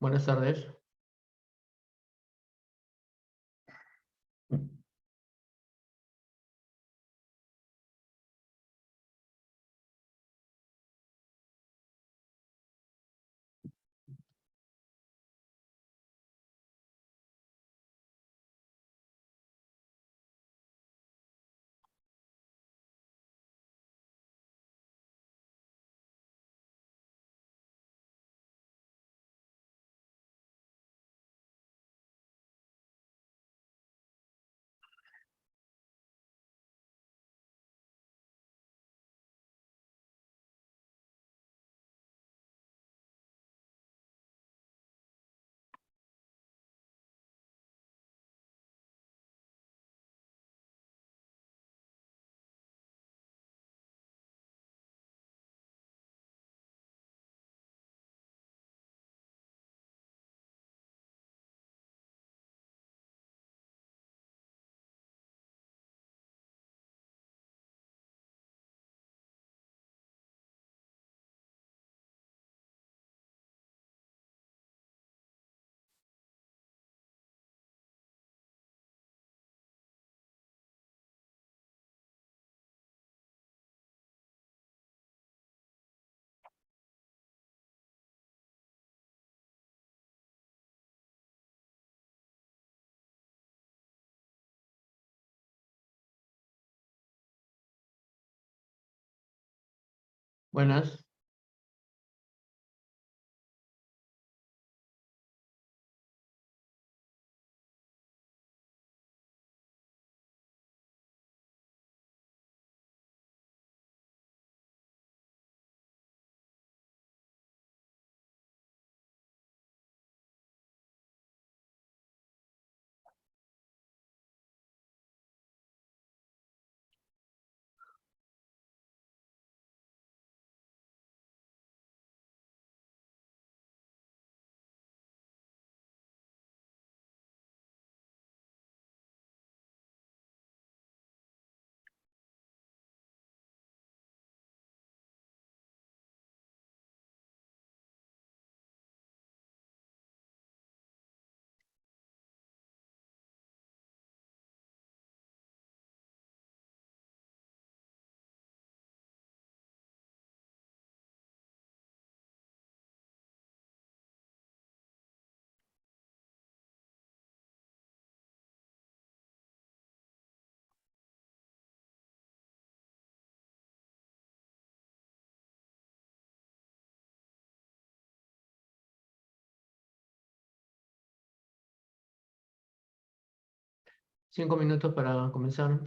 Buenas tardes. Buenas. Cinco minutos para comenzar.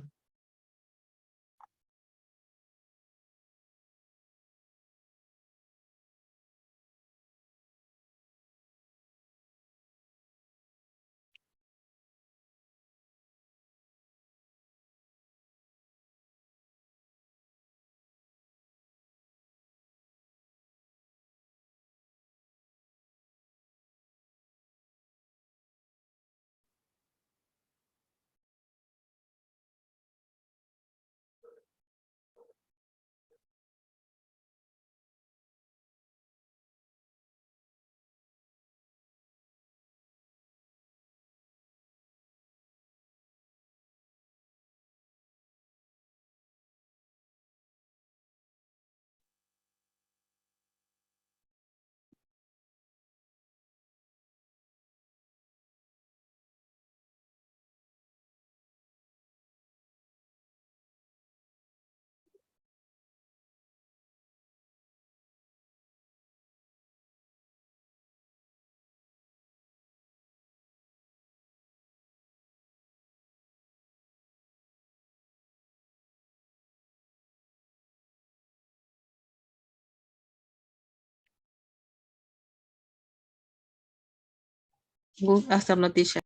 Good afternoon, teacher.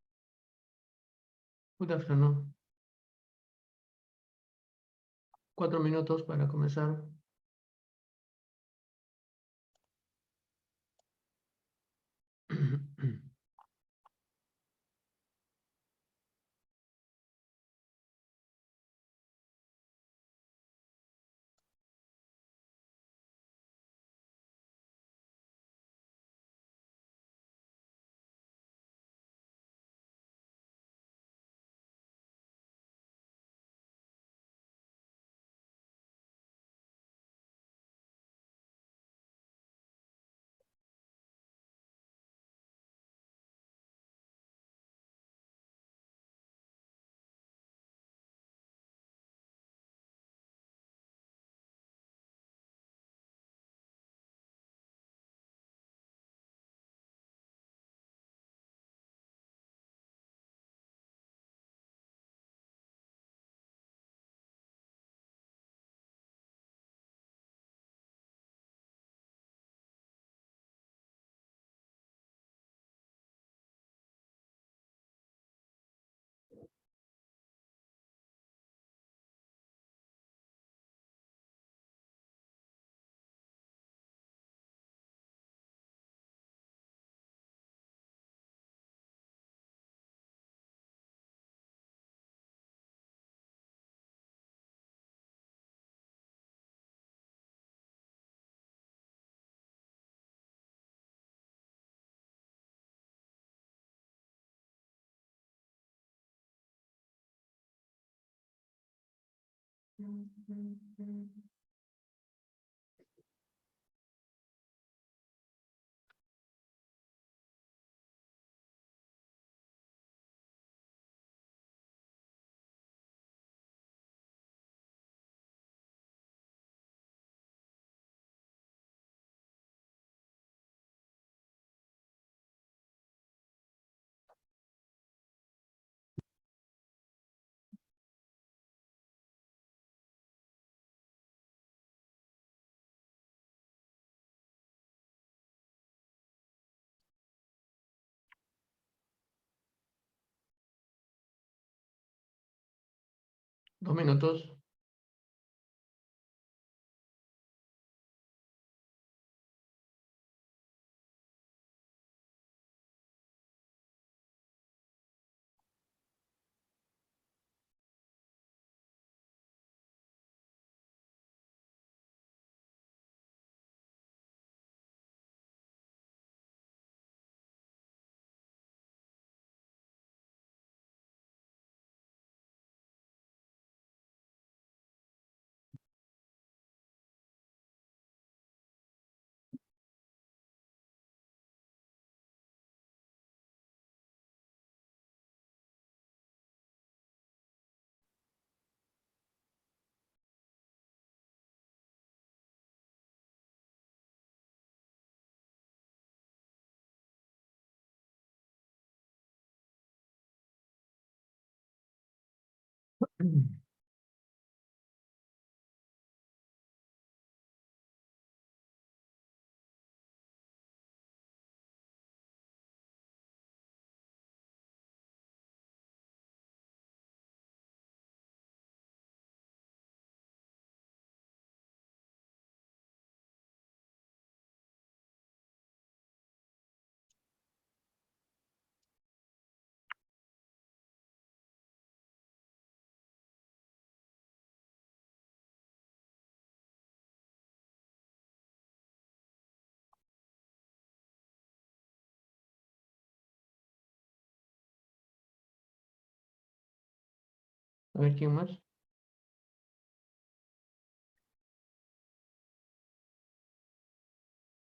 Good afternoon. 4 minutos para comenzar. Dos minutos. A ver, ¿quién más?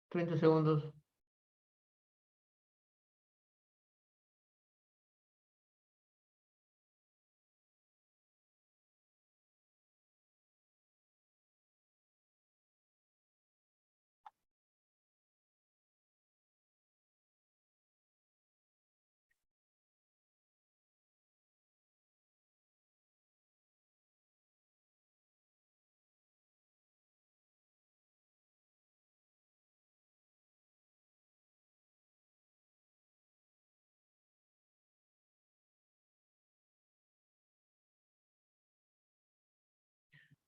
30 segundos.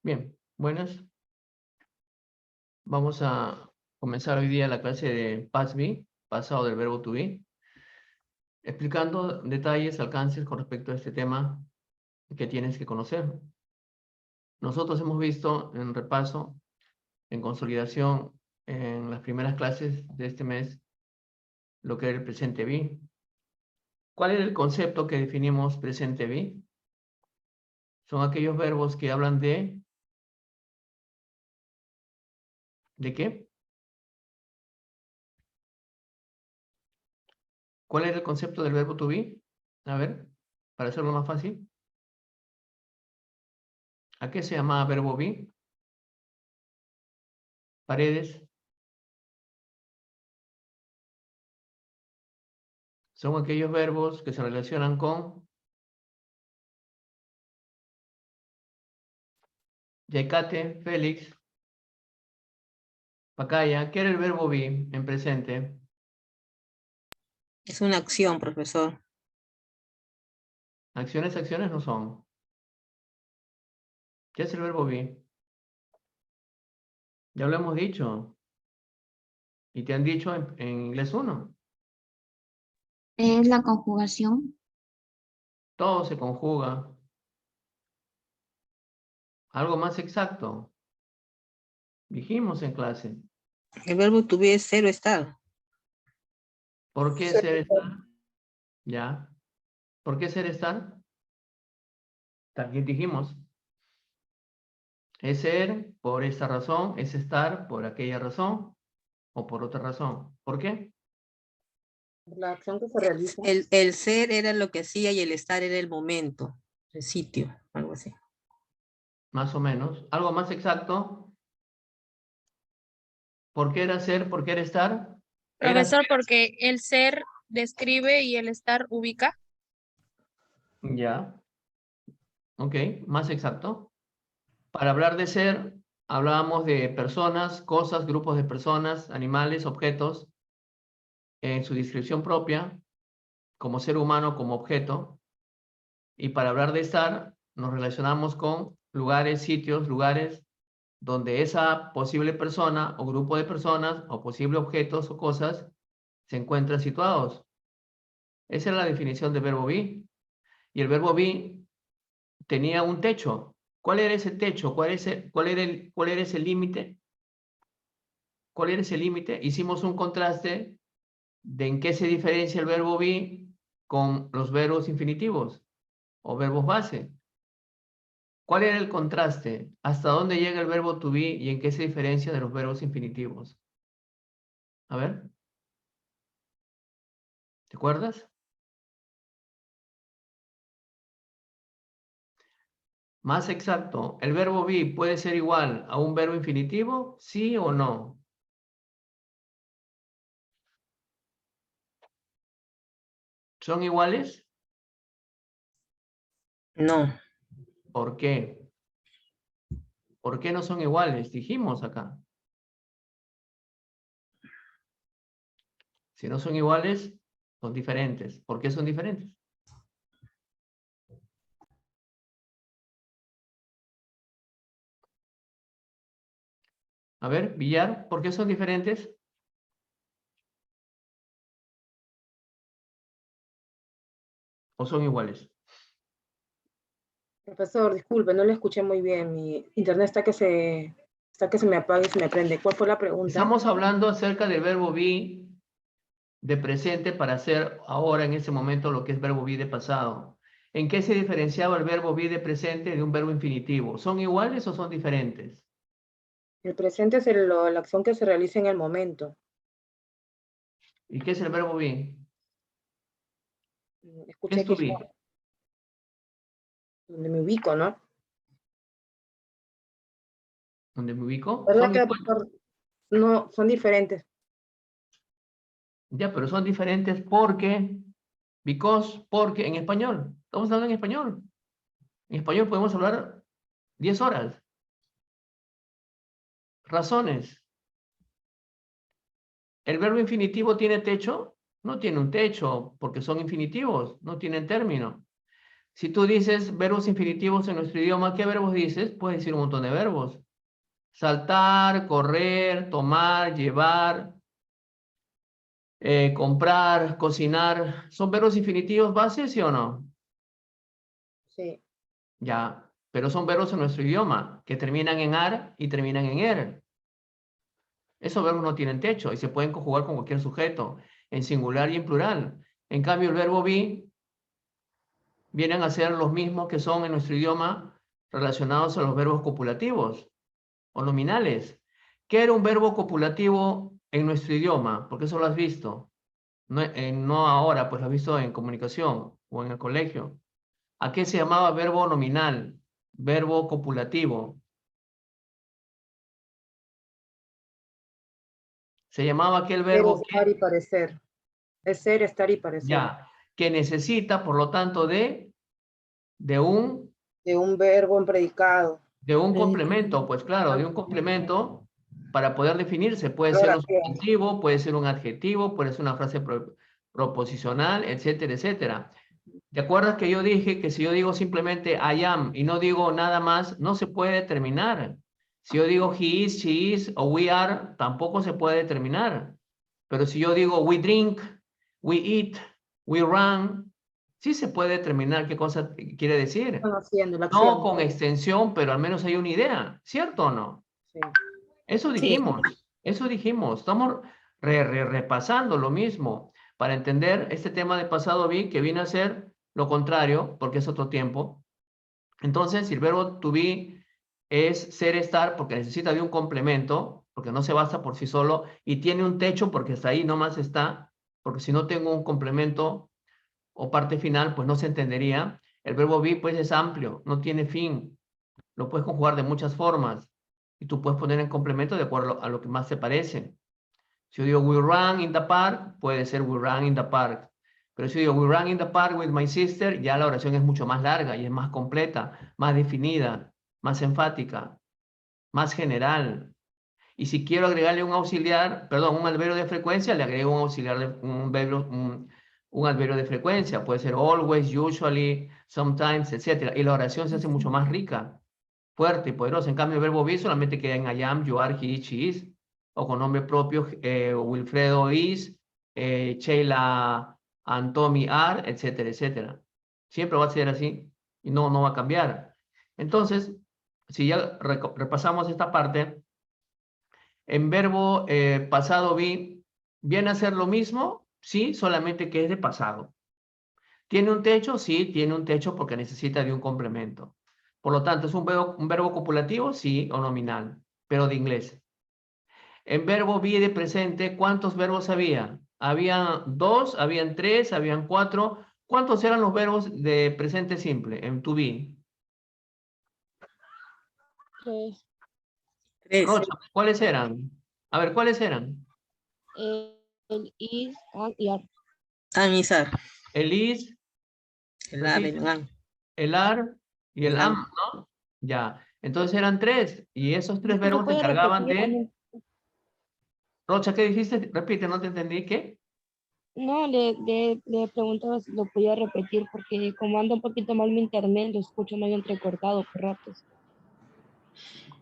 Bien, buenas. Vamos a comenzar hoy día la clase de past be, pasado del verbo to be, explicando detalles, alcances con respecto a este tema que tienes que conocer. Nosotros hemos visto en repaso, en consolidación, en las primeras clases de este mes, lo que era el presente be. ¿Cuál era el concepto que definimos presente be? Son aquellos verbos que hablan ¿de qué? ¿Cuál era el concepto del verbo to be? A ver, para hacerlo más fácil. ¿A qué se llama verbo be? Paredes. Son aquellos verbos que se relacionan con Yaicate, Félix, Pacaya. ¿Qué era el verbo be en presente? Es una acción, profesor. Acciones no son. ¿Qué es el verbo be? Ya lo hemos dicho. Y te han dicho en inglés 1. Es la conjugación. Todo se conjuga. Algo más exacto. Dijimos en clase. El verbo to be es ser o estar. ¿Por qué ser estar? Ya. ¿Por qué ser estar? También dijimos. Es ser por esta razón, es estar por aquella razón o por otra razón. ¿Por qué? La acción que se realiza. El ser era lo que hacía y el estar era el momento, el sitio, algo así. Más o menos. ¿Algo más exacto? ¿Por qué era ser? ¿Por qué era estar? Profesor, porque el ser describe y el estar ubica. Ya. Ok, más exacto. Para hablar de ser, hablábamos de personas, cosas, grupos de personas, animales, objetos, en su descripción propia, como ser humano, como objeto. Y para hablar de estar, nos relacionamos con lugares, sitios, lugares donde esa posible persona o grupo de personas o posible objetos o cosas se encuentran situados. Esa es la definición del verbo be. Y el verbo be tenía un techo. ¿Cuál era ese techo? ¿Cuál era ese límite? ¿Cuál era ese límite? Hicimos un contraste de en qué se diferencia el verbo be con los verbos infinitivos o verbos base. ¿Cuál era el contraste? ¿Hasta dónde llega el verbo to be y en qué se diferencia de los verbos infinitivos? A ver. ¿Te acuerdas? Más exacto, ¿el verbo be puede ser igual a un verbo infinitivo? ¿Sí o no? ¿Son iguales? No, ¿Por qué? ¿Por qué no son iguales? Dijimos acá. Si no son iguales, son diferentes. ¿Por qué son diferentes? A ver, Villar, ¿por qué son diferentes? ¿O son iguales? Profesor, disculpe, no le escuché muy bien. Mi internet está que se me apaga y se me prende. ¿Cuál fue la pregunta? Estamos hablando acerca del verbo be de presente para hacer ahora en ese momento lo que es verbo be de pasado. ¿En qué se diferenciaba el verbo be de presente de un verbo infinitivo? ¿Son iguales o son diferentes? El presente es la acción que se realiza en el momento. ¿Y qué es el verbo be? ¿Qué Escuché es to que be? donde me ubico, ¿no? ¿Dónde me ubico? ¿Verdad ¿Son que, iguales? profesor? No, son diferentes. Ya, pero son diferentes porque, porque en español. Estamos hablando en español. En español podemos hablar 10 horas. Razones. ¿El verbo infinitivo tiene techo? No tiene un techo porque son infinitivos, no tienen término. Si tú dices verbos infinitivos en nuestro idioma, ¿qué verbos dices? Puedes decir un montón de verbos. Saltar, correr, tomar, llevar, comprar, cocinar. ¿Son verbos infinitivos bases, sí o no? Sí. Ya, pero son verbos en nuestro idioma, que terminan en ar y terminan en er. Esos verbos no tienen techo y se pueden conjugar con cualquier sujeto, en singular y en plural. En cambio, el verbo be vienen a ser los mismos que son en nuestro idioma relacionados a los verbos copulativos o nominales. ¿Qué era un verbo copulativo en nuestro idioma? Porque eso lo has visto. No, no ahora, pues lo has visto en comunicación o en el colegio. ¿A qué se llamaba verbo nominal? Verbo copulativo. Se llamaba aquel Ser, verbo estar y parecer. Es ser, estar y parecer. que necesita, por lo tanto, de un De un verbo en predicado. complemento, pues claro, de un complemento para poder definirse. Puede ser un Oración. sustantivo, puede ser un adjetivo, puede ser una frase proposicional, etcétera, etcétera. ¿Te acuerdas que yo dije que si yo digo simplemente I am y no digo nada más, no se puede determinar? Si yo digo he is, she is o we are, tampoco se puede determinar. Pero si yo digo we drink, we eat, we run, sí se puede determinar qué cosa quiere decir. Están haciendo la No acción. con extensión, pero al menos hay una idea, ¿cierto o no? Sí. Eso Sí. dijimos. Estamos repasando lo mismo para entender este tema de pasado be que viene a ser lo contrario, porque es otro tiempo. Entonces, si el verbo to be es ser, estar, porque necesita de un complemento, porque no se basta por sí solo, y tiene un techo porque hasta ahí nomás está, porque si no tengo un complemento o parte final, pues no se entendería. El verbo be, pues, es amplio, no tiene fin. Lo puedes conjugar de muchas formas y tú puedes poner en complemento de acuerdo a lo que más te parece. Si yo digo we ran in the park, puede ser we ran in the park. Pero si yo digo we ran in the park with my sister, ya la oración es mucho más larga y es más completa, más definida, más enfática, más general. Y si quiero agregarle un auxiliar, perdón, un adverbio de frecuencia, le agrego un auxiliar, un adverbio de frecuencia. Puede ser always, usually, sometimes, etc. Y la oración se hace mucho más rica, fuerte y poderosa. En cambio, el verbo be solamente queda en I am, you are, he, she is. O con nombre propio, Wilfredo is, Sheila and Tommy are, etcétera, etcétera. Siempre va a ser así y no va a cambiar. Entonces, si ya repasamos esta parte, en verbo pasado be, ¿viene a ser lo mismo? Sí, solamente que es de pasado. ¿Tiene un techo? Sí, tiene un techo porque necesita de un complemento. Por lo tanto, ¿es un verbo copulativo? Sí, o nominal, pero de inglés. En verbo be de presente, ¿cuántos verbos había? Habían 2, habían 3, habían 4. ¿Cuántos eran los verbos de presente simple en to be? 3. 3. Rocha, ¿cuáles eran? A ver, ¿cuáles eran? El is, and y are. Tamizar. El is, El ar, el an. el are y el El am, am. ¿no? Ya. Entonces eran 3 y esos 3 verbos se ¿Puede encargaban repetir? de... Rocha, ¿qué dijiste? Repite, no te entendí. ¿Qué? No, le preguntaba si lo podía repetir porque como anda un poquito mal mi internet, lo escucho medio entrecortado por ratos.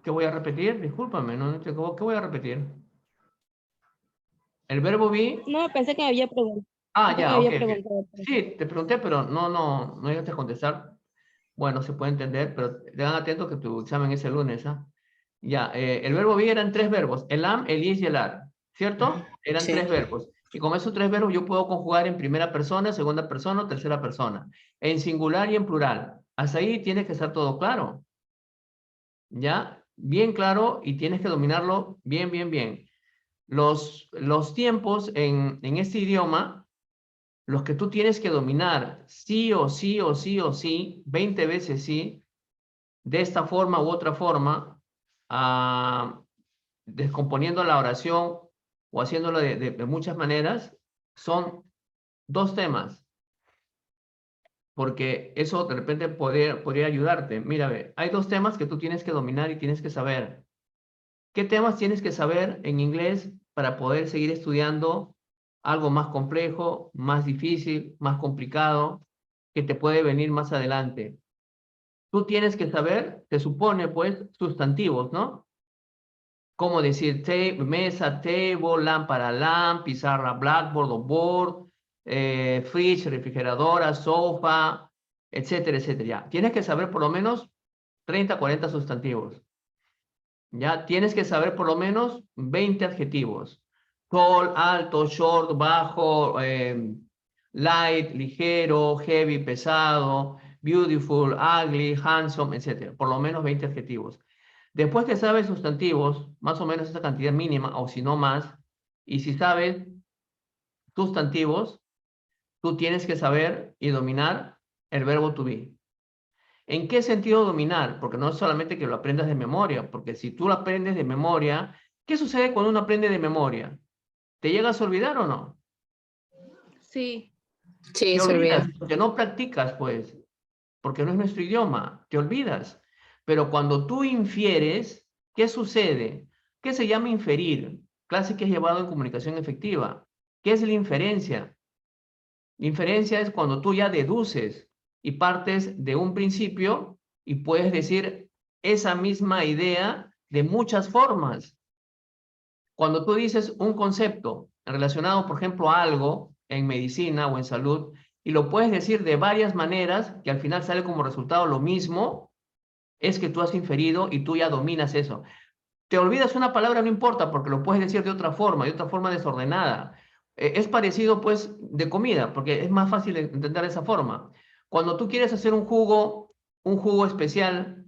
¿Qué voy a repetir? Discúlpame, ¿qué voy a repetir? El verbo be... No, pensé que me había preguntado. Ah, Pensé que me ya, ok, había ok. preguntado. Sí, te pregunté, pero no llegaste a contestar. Bueno, se puede entender, pero tengan atentos que tu examen es el lunes, ¿ah? Ya, el verbo be eran 3 verbos, el am, el is y el are, ¿cierto? Eran Sí. 3 verbos. Y con esos 3 verbos yo puedo conjugar en primera persona, segunda persona o tercera persona, en singular y en plural. Hasta ahí tiene que estar todo claro. ¿Ya? Bien claro y tienes que dominarlo bien, bien, bien. Los tiempos en este idioma, los que tú tienes que dominar sí o sí o sí o sí, 20 veces sí, de esta forma u otra forma, descomponiendo la oración o haciéndolo de muchas maneras, son 2 temas, porque eso de repente podría ayudarte. Mira, ve, hay 2 temas que tú tienes que dominar y tienes que saber. ¿Qué temas tienes que saber en inglés para poder seguir estudiando algo más complejo, más difícil, más complicado? que te puede venir más adelante. Tú tienes que saber, se supone, pues, sustantivos, ¿no? Como decir mesa, table, lámpara, lamp, pizarra, blackboard o board, fridge, refrigeradora, sofá, etcétera, etcétera. Ya. Tienes que saber por lo menos 30, 40 sustantivos. Ya tienes que saber por lo menos 20 adjetivos. Tall, alto, short, bajo, light, ligero, heavy, pesado, beautiful, ugly, handsome, etc. Por lo menos 20 adjetivos. Después que sabes sustantivos, más o menos esa cantidad mínima, o si no más, y si sabes sustantivos, tú tienes que saber y dominar el verbo to be. ¿En qué sentido dominar? Porque no es solamente que lo aprendas de memoria, porque si tú lo aprendes de memoria, ¿qué sucede cuando uno aprende de memoria? ¿Te llegas a olvidar o no? Sí. Sí, Te se olvidas, olvida. porque no practicas, pues, porque no es nuestro idioma, te olvidas. Pero cuando tú infieres, ¿qué sucede? ¿Qué se llama inferir? Clase que has llevado en comunicación efectiva. ¿Qué es la inferencia? La inferencia es cuando tú ya deduces y partes de un principio y puedes decir esa misma idea de muchas formas. Cuando tú dices un concepto relacionado, por ejemplo, a algo en medicina o en salud, y lo puedes decir de varias maneras, que al final sale como resultado lo mismo, es que tú has inferido y tú ya dominas eso. Te olvidas una palabra, no importa, porque lo puedes decir de otra forma desordenada. Es parecido, pues, de comida, porque es más fácil entender de esa forma. Cuando tú quieres hacer un jugo especial,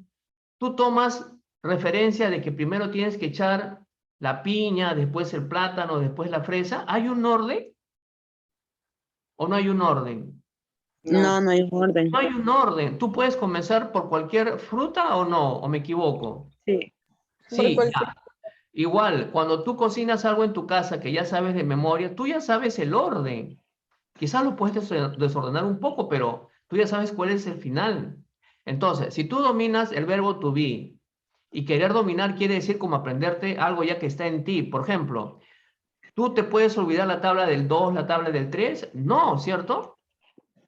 tú tomas referencia de que primero tienes que echar la piña, después el plátano, después la fresa. ¿Hay un orden o no hay un orden? No, no hay orden. No hay un orden. ¿Tú puedes comenzar por cualquier fruta o no? ¿O me equivoco? Sí. Por Sí, cualquier- ya. Igual, cuando tú cocinas algo en tu casa que ya sabes de memoria, tú ya sabes el orden. Quizás lo puedes desordenar un poco, pero tú ya sabes cuál es el final. Entonces, si tú dominas el verbo to be, y querer dominar quiere decir como aprenderte algo ya que está en ti. Por ejemplo, ¿tú te puedes olvidar la tabla del 2, la tabla del 3? No, ¿cierto?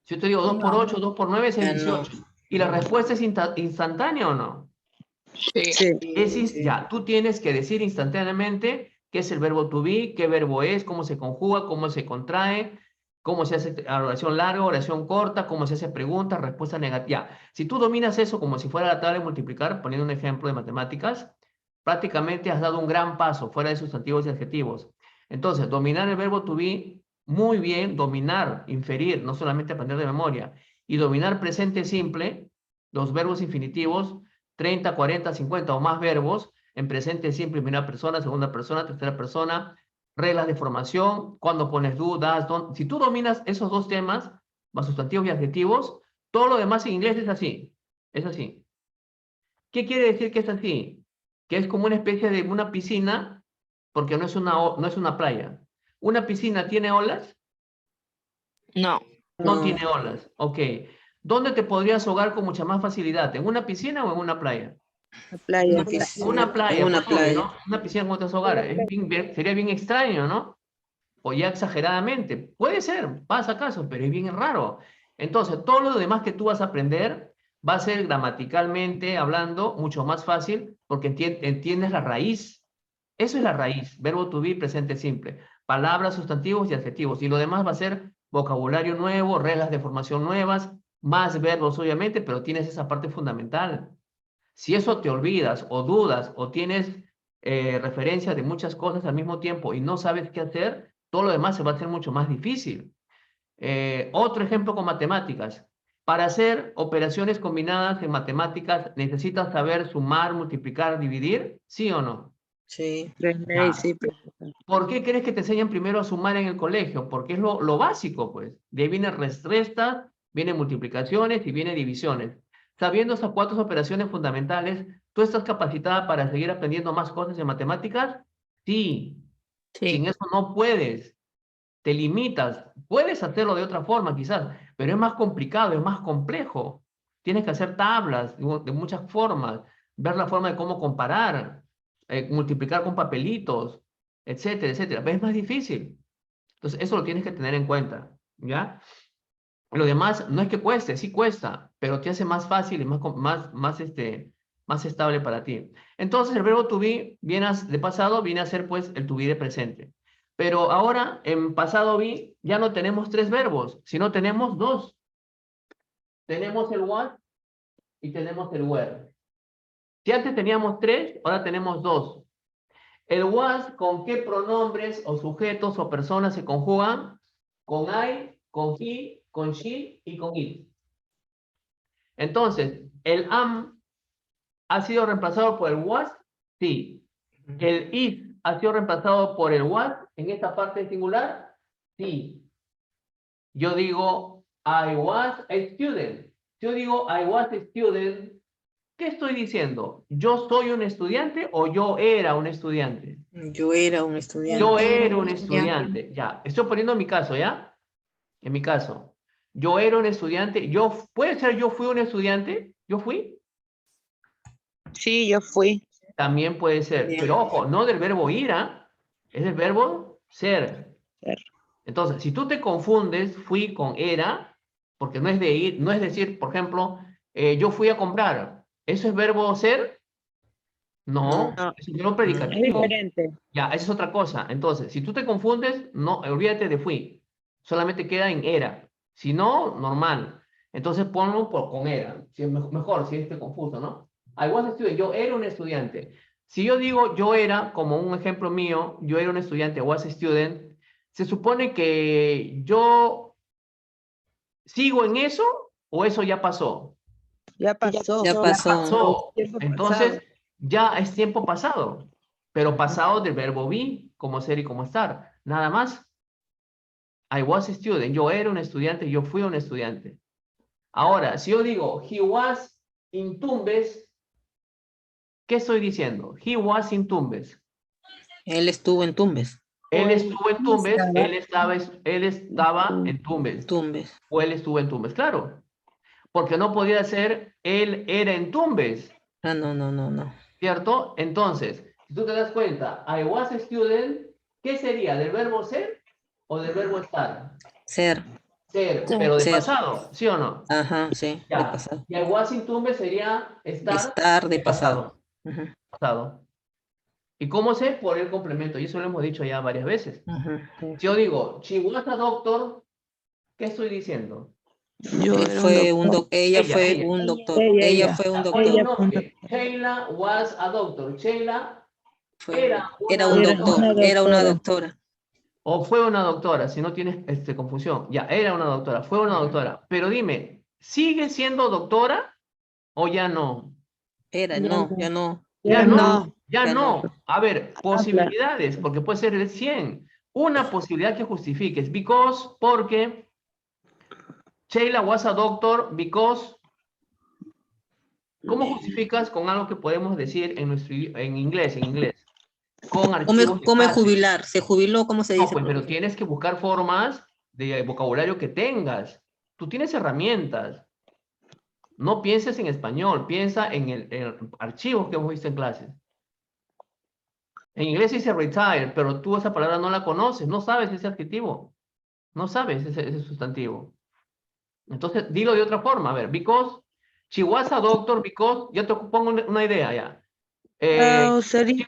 Si yo te digo 2 por 8, 2 por 9 es Ya no. 18. ¿Y la respuesta es instantánea o no? Sí. Ya, tú tienes que decir instantáneamente qué es el verbo to be, qué verbo es, cómo se conjuga, cómo se contrae, cómo se hace oración larga, oración corta, cómo se hace pregunta, respuesta negativa. Si tú dominas eso como si fuera la tabla de multiplicar, poniendo un ejemplo de matemáticas, prácticamente has dado un gran paso fuera de sustantivos y adjetivos. Entonces, dominar el verbo to be, muy bien, dominar, inferir, no solamente aprender de memoria, y dominar presente simple, los verbos infinitivos, 30, 40, 50 o más verbos en presente simple, primera persona, segunda persona, tercera persona, reglas de formación, cuando pones do, das, don't. Si tú dominas esos dos temas, más sustantivos y adjetivos, todo lo demás en inglés es así. Es así. ¿Qué quiere decir que es así? Que es como una especie de una piscina, porque no es una playa. ¿Una piscina tiene olas? No. No tiene olas. Ok. ¿Dónde te podrías ahogar con mucha más facilidad? ¿En una piscina o en una playa? La playa. Una playa, Una pues, obvio, playa. ¿no? Una piscina como te vas a ahogar. Sería bien extraño, ¿no? O ya exageradamente. Puede ser, pasa caso, pero es bien raro. Entonces, todo lo demás que tú vas a aprender va a ser gramaticalmente hablando mucho más fácil porque entiendes la raíz. Eso es la raíz, verbo to be, presente simple. Palabras, sustantivos y adjetivos. Y lo demás va a ser vocabulario nuevo, reglas de formación nuevas, más verbos, obviamente, pero tienes esa parte fundamental. Si eso te olvidas o dudas o tienes referencias de muchas cosas al mismo tiempo y no sabes qué hacer, todo lo demás se va a hacer mucho más difícil. Otro ejemplo con matemáticas. Para hacer operaciones combinadas en matemáticas, ¿necesitas saber sumar, multiplicar, dividir? ¿Sí o no? Sí. Ya. Sí. ¿Por qué crees que te enseñan primero a sumar en el colegio? Porque es lo básico, pues. De ahí vienen restas, vienen multiplicaciones y vienen divisiones. Sabiendo estas cuatro operaciones fundamentales, ¿tú estás capacitada para seguir aprendiendo más cosas en matemáticas? Sí. Sin Sí. eso no puedes. Te limitas. Puedes hacerlo de otra forma, quizás, pero es más complicado, es más complejo. Tienes que hacer tablas de muchas formas, ver la forma de cómo comparar, multiplicar con papelitos, etcétera, etcétera. Es más difícil. Entonces, eso lo tienes que tener en cuenta, ¿ya? Lo demás no es que cueste, sí cuesta, pero te hace más fácil y más estable para ti. Entonces, el verbo to be de pasado viene a ser, pues, el to be de presente. Pero ahora, en pasado be, ya no tenemos 3 verbos, sino tenemos 2. Tenemos el what y tenemos el where. Si antes teníamos 3, ahora tenemos 2. El was, ¿con qué pronombres o sujetos o personas se conjugan? Con I, con he, con she y con it. Entonces, el am ha sido reemplazado por el was, sí. El it ha sido reemplazado por el was en esta parte singular, sí. Yo digo, I was a student. Yo digo, I was a student. ¿Qué estoy diciendo? ¿Yo soy un estudiante o yo era un estudiante? Yo era un estudiante. Yo era un estudiante. Ya, estoy poniendo mi caso, ¿ya? En mi caso. Yo era un estudiante. ¿Puede ser yo fui un estudiante? ¿Yo fui? Sí, yo fui. También puede ser. Bien. Pero ojo, no del verbo ir, ¿ah? Es del verbo ser. Ser. Entonces, si tú te confundes, fui con era, porque no es de ir, no es decir, por ejemplo, yo fui a comprar. ¿Eso es verbo ser? No, No. es un verbo Es predicativo. diferente. Ya, esa es otra cosa. Entonces, si tú te confundes, no, olvídate de fui. Solamente queda en era. Si no, normal. Entonces ponlo con era. Si es mejor, si esté confuso, ¿no? I was a student. Yo era un estudiante. Si yo digo yo era, como un ejemplo mío, yo era un estudiante, was a student, se supone que yo sigo en eso o eso ya pasó. Ya pasó. Ya pasó. Pasó. Tiempo Entonces, pasado. ya es tiempo pasado, pero pasado del verbo be, como ser y como estar. Nada más. I was a student. Yo era un estudiante, yo fui un estudiante. Ahora, si yo digo, he was in Tumbes, ¿qué estoy diciendo? He was in Tumbes. Él estuvo en Tumbes. Él estuvo en Tumbes, él estaba en Tumbes, Tumbes. o él estuvo en Tumbes, claro. Porque no podía ser, él era en Tumbes. Ah, no. ¿Cierto? Entonces, si tú te das cuenta, I was a student, ¿qué sería? ¿Del verbo ser o del verbo estar? Ser. Ser, pero de Ser. pasado, ¿sí o no? Ajá, sí. De Ya. pasado. Y I was in Tumbes sería estar Estar de pasado. Ujú, pasado. ¿Y cómo sé? Por el complemento, y eso lo hemos dicho ya varias veces. ujú. Si yo digo, she was a doctor, ¿qué estoy diciendo? Yo Él era fue un doctor. ella fue Ella. un doctor. Ella. Ella fue un Ya, doctor. ponle un Ella fue un nombre. Sheila was a doctor. Sheila Fue- era Era una un Era doctor. una Era una doctora. doctora. o fue una doctora, si no tienes confusión. Ya, era una doctora, fue una doctora. Pero dime, ¿sigue siendo doctora o ya no? Era, Ya no, no. ya no. Ya no, ya Ya no. no. A ver, posibilidades, porque puede ser de 100. Una posibilidad que justifiques, because, porque Sheila was a doctor, because. ¿Cómo justificas con algo que podemos decir en inglés, con archivos de Come clase? jubilar. Se jubiló, ¿cómo se No, dice? pues, pero tienes que buscar formas de vocabulario que tengas. Tú tienes herramientas. No pienses en español, piensa en el archivos que hemos visto en clases. En inglés dice retire, pero tú esa palabra no la conoces, no sabes ese adjetivo, no sabes ese sustantivo. Entonces, dilo de otra forma. A ver, because she was a doctor, because, ya te pongo una idea ya. Sería,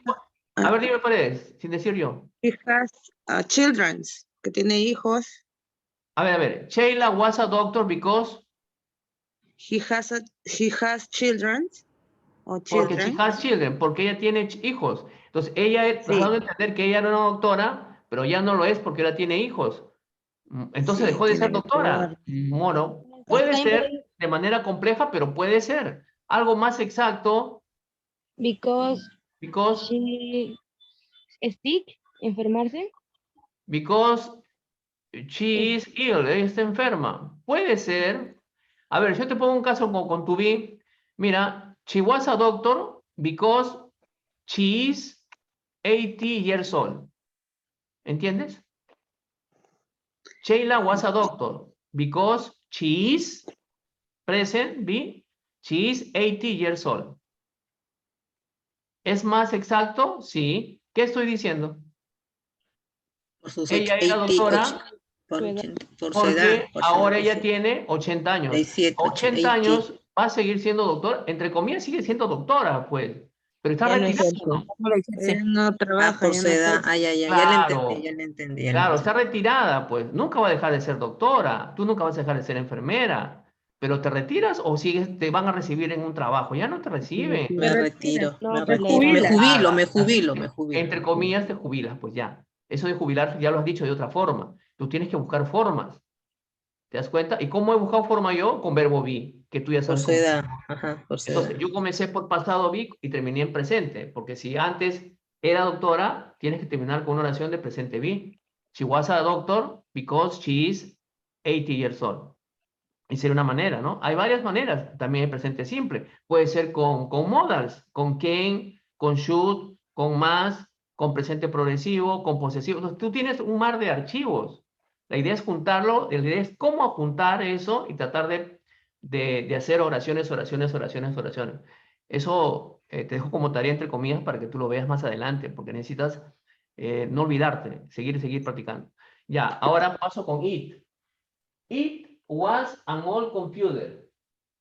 A ver, dime cuál es, sin decir yo. he has children, que tiene hijos. A ver. Sheila was a doctor because, He has children. O porque she children. has children, porque ella tiene hijos. Entonces, ella tratando de entender que ella era una doctora, pero ya no lo es porque ahora tiene hijos. Entonces Sí, dejó de ser tiene que doctora. probar. Bueno, puede ser de manera compleja, pero puede ser. Algo más exacto, Because because sick, enfermarse. she is ill, ella está enferma. Puede ser. A ver, yo te pongo un caso con tu be. Mira, she was a doctor because she is 80 years old. ¿Entiendes? Sheila was a doctor because she is present, be, she is 80 years old. ¿Es más exacto? Sí. ¿Qué estoy diciendo? Por sus Ella era 88. doctora Por, Su edad. 80 por su Porque edad. Por su ahora edad, ella sí. tiene 80 años. 87, 80 años va a seguir siendo doctor, entre comillas sigue siendo doctora, pues. Pero está Ya no retirada, ejerce. ¿no? No lo ejerce. Ella no trabaja, Por ya su no edad. ejerce. Ya le entendí, Claro. ya le entendí. Ya le Claro, entendí. está retirada, pues. Nunca va a dejar de ser doctora. Tú nunca vas a dejar de ser enfermera. Pero ¿te retiras o sigues, te van a recibir en un trabajo? Ya no te reciben. Me retiro, No, me pues retiro. le- Me jubilo, me Nada. jubilo, me jubilo. Entre comillas, te jubilas, pues ya. Eso de jubilar ya lo has dicho de otra forma. Tú tienes que buscar formas. ¿Te das cuenta? ¿Y cómo he buscado forma yo? Con verbo be, que tú ya Por sabes su cómo. edad. Ajá, por su edad. Entonces, yo comencé por pasado be y terminé en presente, porque si antes era doctora, tienes que terminar con una oración de presente be. She was a doctor because she is 80 years old. Y sería una manera, ¿no? Hay varias maneras. También el presente simple. Puede ser con modals, con can, con should, con must, con presente progresivo, con posesivo. Entonces, tú tienes un mar de archivos. La idea es juntarlo, la idea es cómo juntar eso y tratar de hacer oraciones, oraciones, oraciones, oraciones. Eso te dejo como tarea entre comillas para que tú lo veas más adelante, porque necesitas no olvidarte, seguir practicando. Ya, ahora paso con it. It was an old computer.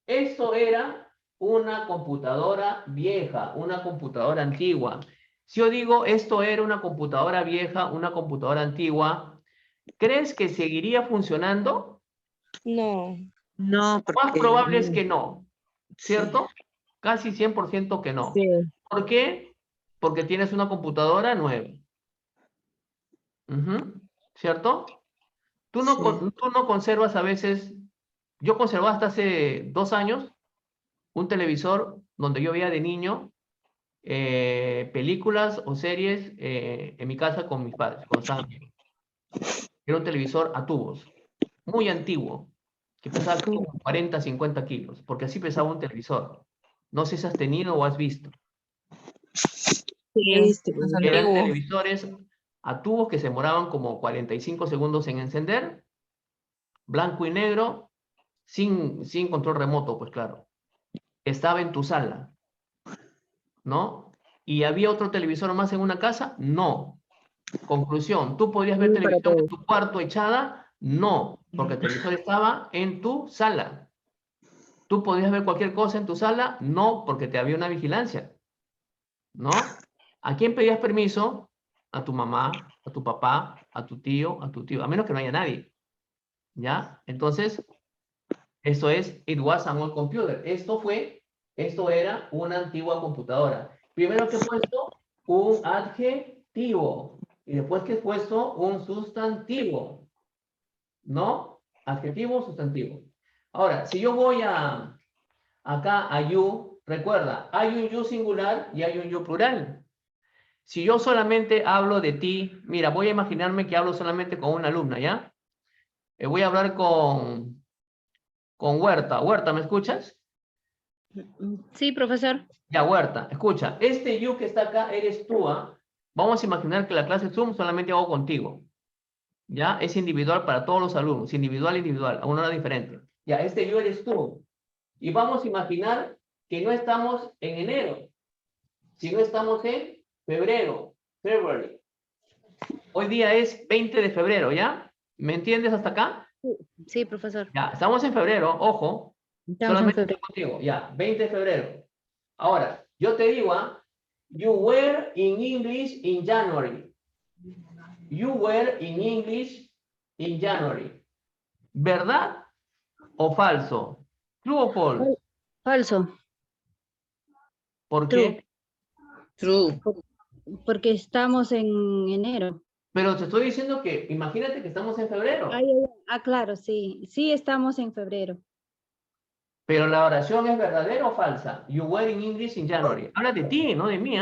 Esto era una computadora vieja, una computadora antigua. Si yo digo esto era una computadora vieja, una computadora antigua, ¿crees que seguiría funcionando? No. No, Lo más porque probable es que no, sí, ¿cierto? Casi 100% que no. Sí. ¿Por qué? Porque tienes una computadora nueva. Ujú, ¿cierto? Tú no, sí. tú no conservas a veces, yo conservaba hasta hace 2 años un televisor donde yo veía de niño películas o series en mi casa con mis padres, cuando estaban bien. Era un televisor a tubos, muy antiguo, que pesaba como 40, 50 kilos, porque así pesaba un televisor. No sé si has tenido o has visto. He visto, Más Eran antiguo. televisores a tubos que se demoraban como 45 segundos en encender, blanco y negro, sin control remoto, pues claro. Estaba en tu sala, ¿no? ¿Y había otro televisor más en una casa? No. Conclusión, ¿tú podías ver Sí, para televisión en todos. tu cuarto echada? No, porque el televisor estaba en tu sala. ¿Tú podías ver cualquier cosa en tu sala? No, porque te había una vigilancia, ¿no? ¿A quién pedías permiso? A tu mamá, a tu papá, a tu tío, a menos que no haya nadie, ¿ya? Entonces, esto es, it was an old computer. Esto era una antigua computadora. Primero que he puesto un adjetivo y después que he puesto un sustantivo, ¿no? Adjetivo, sustantivo. Ahora, si yo voy acá a you, recuerda, hay un you singular y hay un you plural. Si yo solamente hablo de ti, mira, voy a imaginarme que hablo solamente con una alumna, ¿ya? Voy a hablar con Huerta. Huerta, ¿me escuchas? Sí, profesor. Ya, Huerta, escucha, este you que está acá eres tú, ¿ah? Vamos a imaginar que la clase Zoom solamente hago contigo, ¿ya? Es individual para todos los alumnos, individual, a una hora diferente. Ya, este you eres tú. Y vamos a imaginar que no estamos en enero, sino estamos en febrero, February. Hoy día es 20 de febrero, ¿ya? ¿Me entiendes hasta acá? Sí, profesor. Ya, estamos en febrero, ojo, Estamos en solamente febrero. estoy contigo, ya, 20 de febrero. Ahora, yo te digo, you were in English in January. You were in English in January. ¿Verdad o falso? ¿True o false? Falso. ¿Por True. qué? True. Porque estamos en enero. Pero te estoy diciendo que, imagínate que estamos en febrero. Claro, sí. Sí, estamos en febrero. Pero la oración es verdadera o falsa. You were in English in January. Habla de ti, no de mí.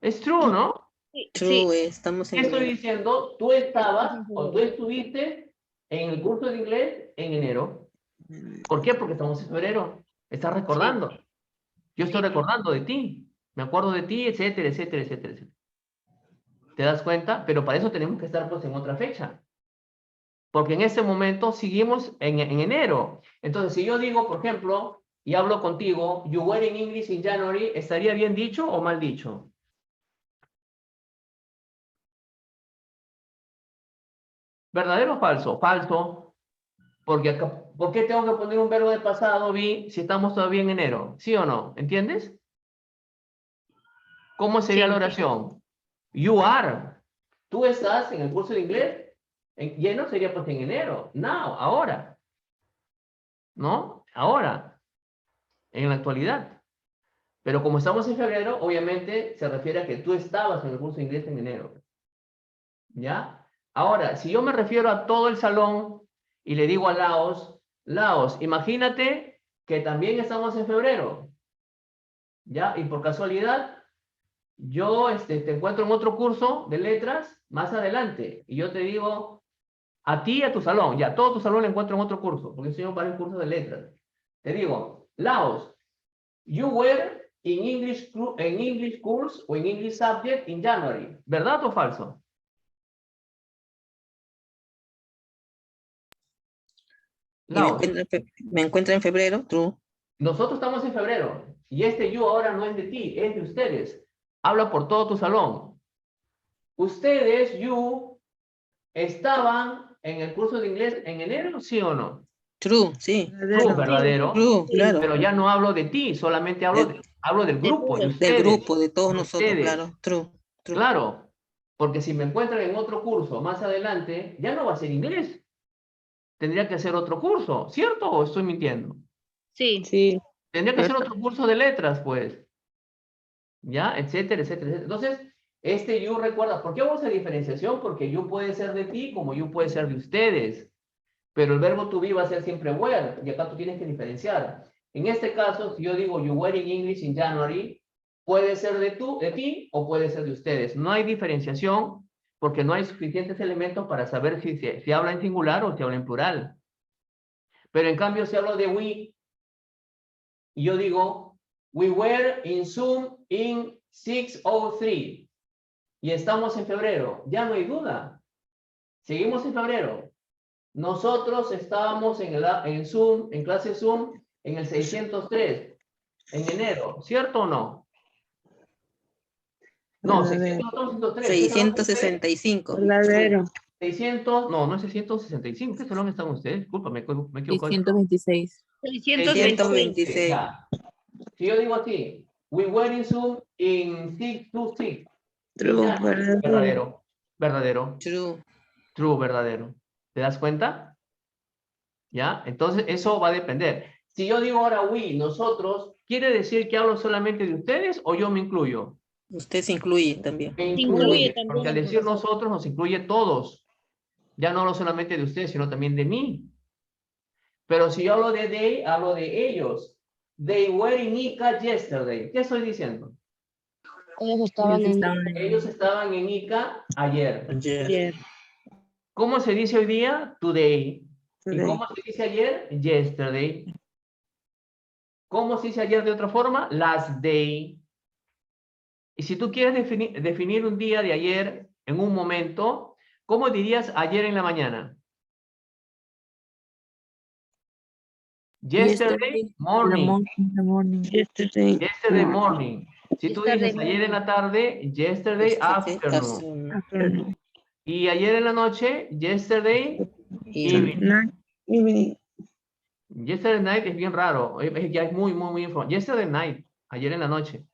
Es true, ¿no? Sí. True, estamos ¿Qué en estoy enero. diciendo? Tú estabas Estamos en o tú febrero. estuviste en el curso de inglés en enero. ¿Por qué? Porque estamos en febrero. Estás recordando. Yo estoy Sí. recordando de ti. Me acuerdo de ti, etcétera, etcétera, etcétera, etcétera. ¿Te das cuenta? Pero para eso tenemos que estar pues en otra fecha. Porque en este momento seguimos en enero. Entonces, si yo digo, por ejemplo, y hablo contigo, you were in English in January, ¿estaría bien dicho o mal dicho? ¿Verdadero o falso? Falso. Porque acá, ¿por qué tengo que poner un verbo de pasado, vi, si estamos todavía en enero? ¿Sí o no? ¿Entiendes? ¿Cómo sería Sí. la oración? You are. Tú estás en el curso de inglés. Lleno sería pues en enero. Now, ahora. ¿No? Ahora. En la actualidad. Pero como estamos en febrero, obviamente se refiere a que tú estabas en el curso de inglés en enero. ¿Ya? Ahora, si yo me refiero a todo el salón y le digo a Laos, Laos, imagínate que también estamos en febrero. ¿Ya? Y por casualidad, yo te encuentro en otro curso de letras más adelante. Y yo te digo, a ti y a tu salón, ya, todo tu salón lo encuentro en otro curso, porque enseño varios cursos de letras. Te digo, Laos, you were in English course o in English subject in January. ¿Verdad o falso? Y Laos, me encuentro en febrero, true. nosotros estamos en febrero y este you ahora no es de ti, es de ustedes. Habla por todo tu salón. Ustedes, you, estaban en el curso de inglés en enero, ¿sí o no? True, sí. True, verdadero. True, claro. Pero ya no hablo de ti, solamente hablo del grupo, de Del ustedes. grupo, de todos de nosotros, ustedes. claro. True, true. Claro, porque si me encuentran en otro curso más adelante, ya no va a ser inglés. Tendría que ser otro curso, ¿cierto? ¿O estoy mintiendo? Sí. Sí. Tendría que ser otro curso de letras, pues. ¿Ya? Etcétera, etcétera, etcétera. Entonces, este you, recuerda, ¿por qué hago esa diferenciación? Porque you puede ser de ti como you puede ser de ustedes. Pero el verbo to be va a ser siempre were, y acá tú tienes que diferenciar. En este caso, si yo digo you were in English in January, puede ser de ti o puede ser de ustedes. No hay diferenciación porque no hay suficientes elementos para saber si habla en singular o si habla en plural. Pero en cambio, si hablo de we, y yo digo, we were in Zoom in 6:03, y estamos en febrero, ya no hay duda. Seguimos en febrero. Nosotros estábamos en Zoom, en clase Zoom, en el 603, en enero, ¿cierto o no? No, 603. 665. Verdadero. 600, no es 665. ¿Qué salón están ustedes? Disculpa, me equivoco. 626. 626. Ya. Si yo digo así, we were in Zoom in 626. True, Ya, verdadero. verdadero. True. True, verdadero. ¿Te das cuenta? ¿Ya? Entonces, eso va a depender. Si yo digo ahora we, nosotros, ¿quiere decir que hablo solamente de ustedes o yo me incluyo? Usted se incluye también. Me incluye porque también, al decir profesor. nosotros nos incluye todos. Ya no hablo solamente de ustedes, sino también de mí. Pero si yo hablo de they, hablo de ellos. They were in Ica yesterday. ¿Qué estoy diciendo? Ellos estaban en... Ellos estaban en Ica ayer. Ayer. ¿Cómo se dice hoy día? Today. ¿Y Today. cómo se dice ayer? Yesterday. ¿Cómo se dice ayer de otra forma? Last day. Y si tú quieres definir un día de ayer en un momento, ¿cómo dirías ayer en la mañana? Yesterday morning. Yesterday. Yesterday morning. Si tú Yesterday dices ayer en la tarde, yesterday afternoon. Afternoon. Y ayer en la noche, yesterday evening. Night. Evening. Yesterday night es bien raro. Ya es muy informado. Yesterday night, ayer en la noche.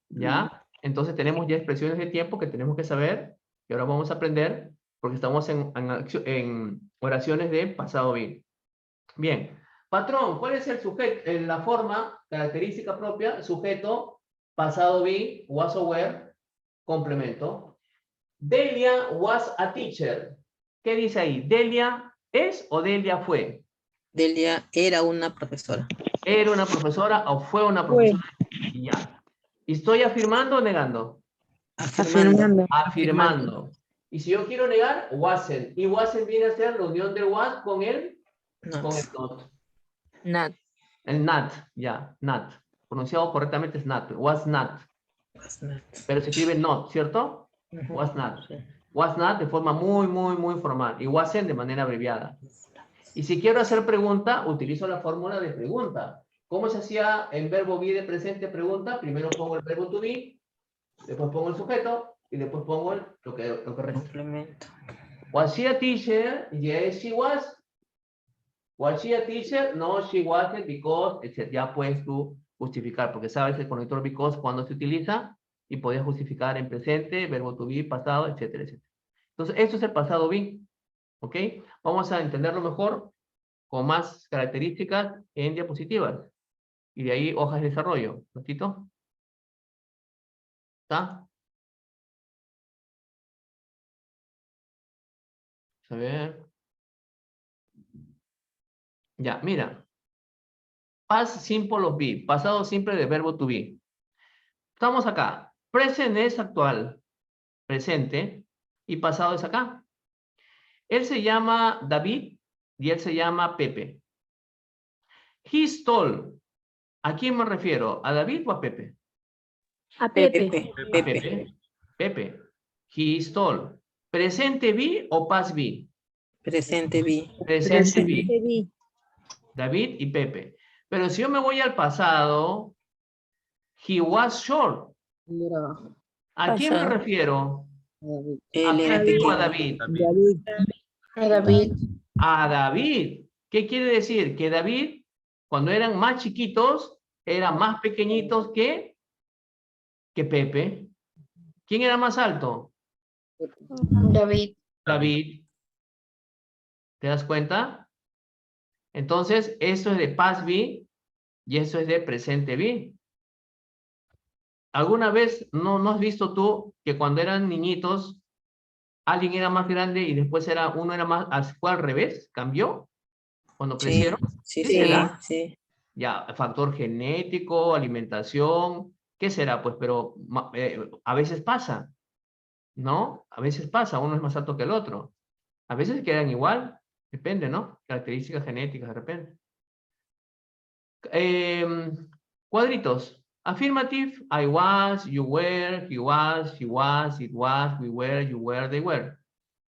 ¿Ya? Entonces tenemos ya expresiones de tiempo que tenemos que saber. Y ahora vamos a aprender porque estamos en oraciones de pasado bien. Bien. Patrón, ¿cuál es el sujeto, la forma, característica propia, sujeto, pasado be, was or were, complemento? Delia was a teacher. ¿Qué dice ahí? ¿Delia es o Delia fue? Delia era una profesora. ¿Era una profesora o fue una profesora? Ya. ¿Estoy afirmando o negando? Afirmando. Afirmando. Y si yo quiero negar, wasn't. Y wasn't viene a ser la unión del was con el No. not. Not. El not, ya, not. Pronunciado correctamente es not. Was not. Pero se escribe not, ¿cierto? Was not. Was not de forma muy formal. Y wasn't de manera abreviada. Y si quiero hacer pregunta, utilizo la fórmula de pregunta. ¿Cómo se hacía en verbo be de presente pregunta? Primero pongo el verbo to be, después pongo el sujeto y después pongo lo que resta. Complemento. Was she a teacher? Yes, she was. Was she a teacher? No, she wasn't because, etc. Ya puedes tú justificar, porque sabes el conector because cuando se utiliza y podías justificar en presente, verbo to be, pasado, etcétera, etcétera. Entonces, esto es el pasado be. ¿Ok? Vamos a entenderlo mejor con más características en diapositivas. Y de ahí hojas de desarrollo. ¿Notito? ¿Está? A ver. Ya, mira. Past simple of be. Pasado simple de verbo to be. Estamos acá. Present es actual. Presente. Y pasado es acá. Él se llama David y él se llama Pepe. He stole. ¿A quién me refiero? ¿A David o a Pepe? A Pepe. Pepe. Pepe. Pepe. He stole. ¿Presente be o past be? Presente vi. Presente be. Te vi. David y Pepe. Pero si yo me voy al pasado, he was short. ¿A quién me Pasado. refiero? ¿A Él era Pepe o a pequeño. David? A David. A David. ¿Qué quiere decir? Que David, cuando eran más chiquitos, eran más pequeñitos que Pepe. ¿Quién era más alto? David. David. ¿Te das cuenta? Entonces, esto es de past be y eso es de presente be. ¿Alguna vez no has visto tú que cuando eran niñitos, alguien era más grande y después uno era más, fue al revés? ¿Cambió? Cuando Sí, crecieron. sí, ¿Qué sí, será? sí. Ya, factor genético, alimentación, ¿qué será? Pues, pero a veces pasa, ¿no? A veces pasa, uno es más alto que el otro. A veces quedan igual, depende, ¿no? Características genéticas de repente. Cuadritos. Affirmative, I was, you were, he was, she was, it was, we were, you were, they were.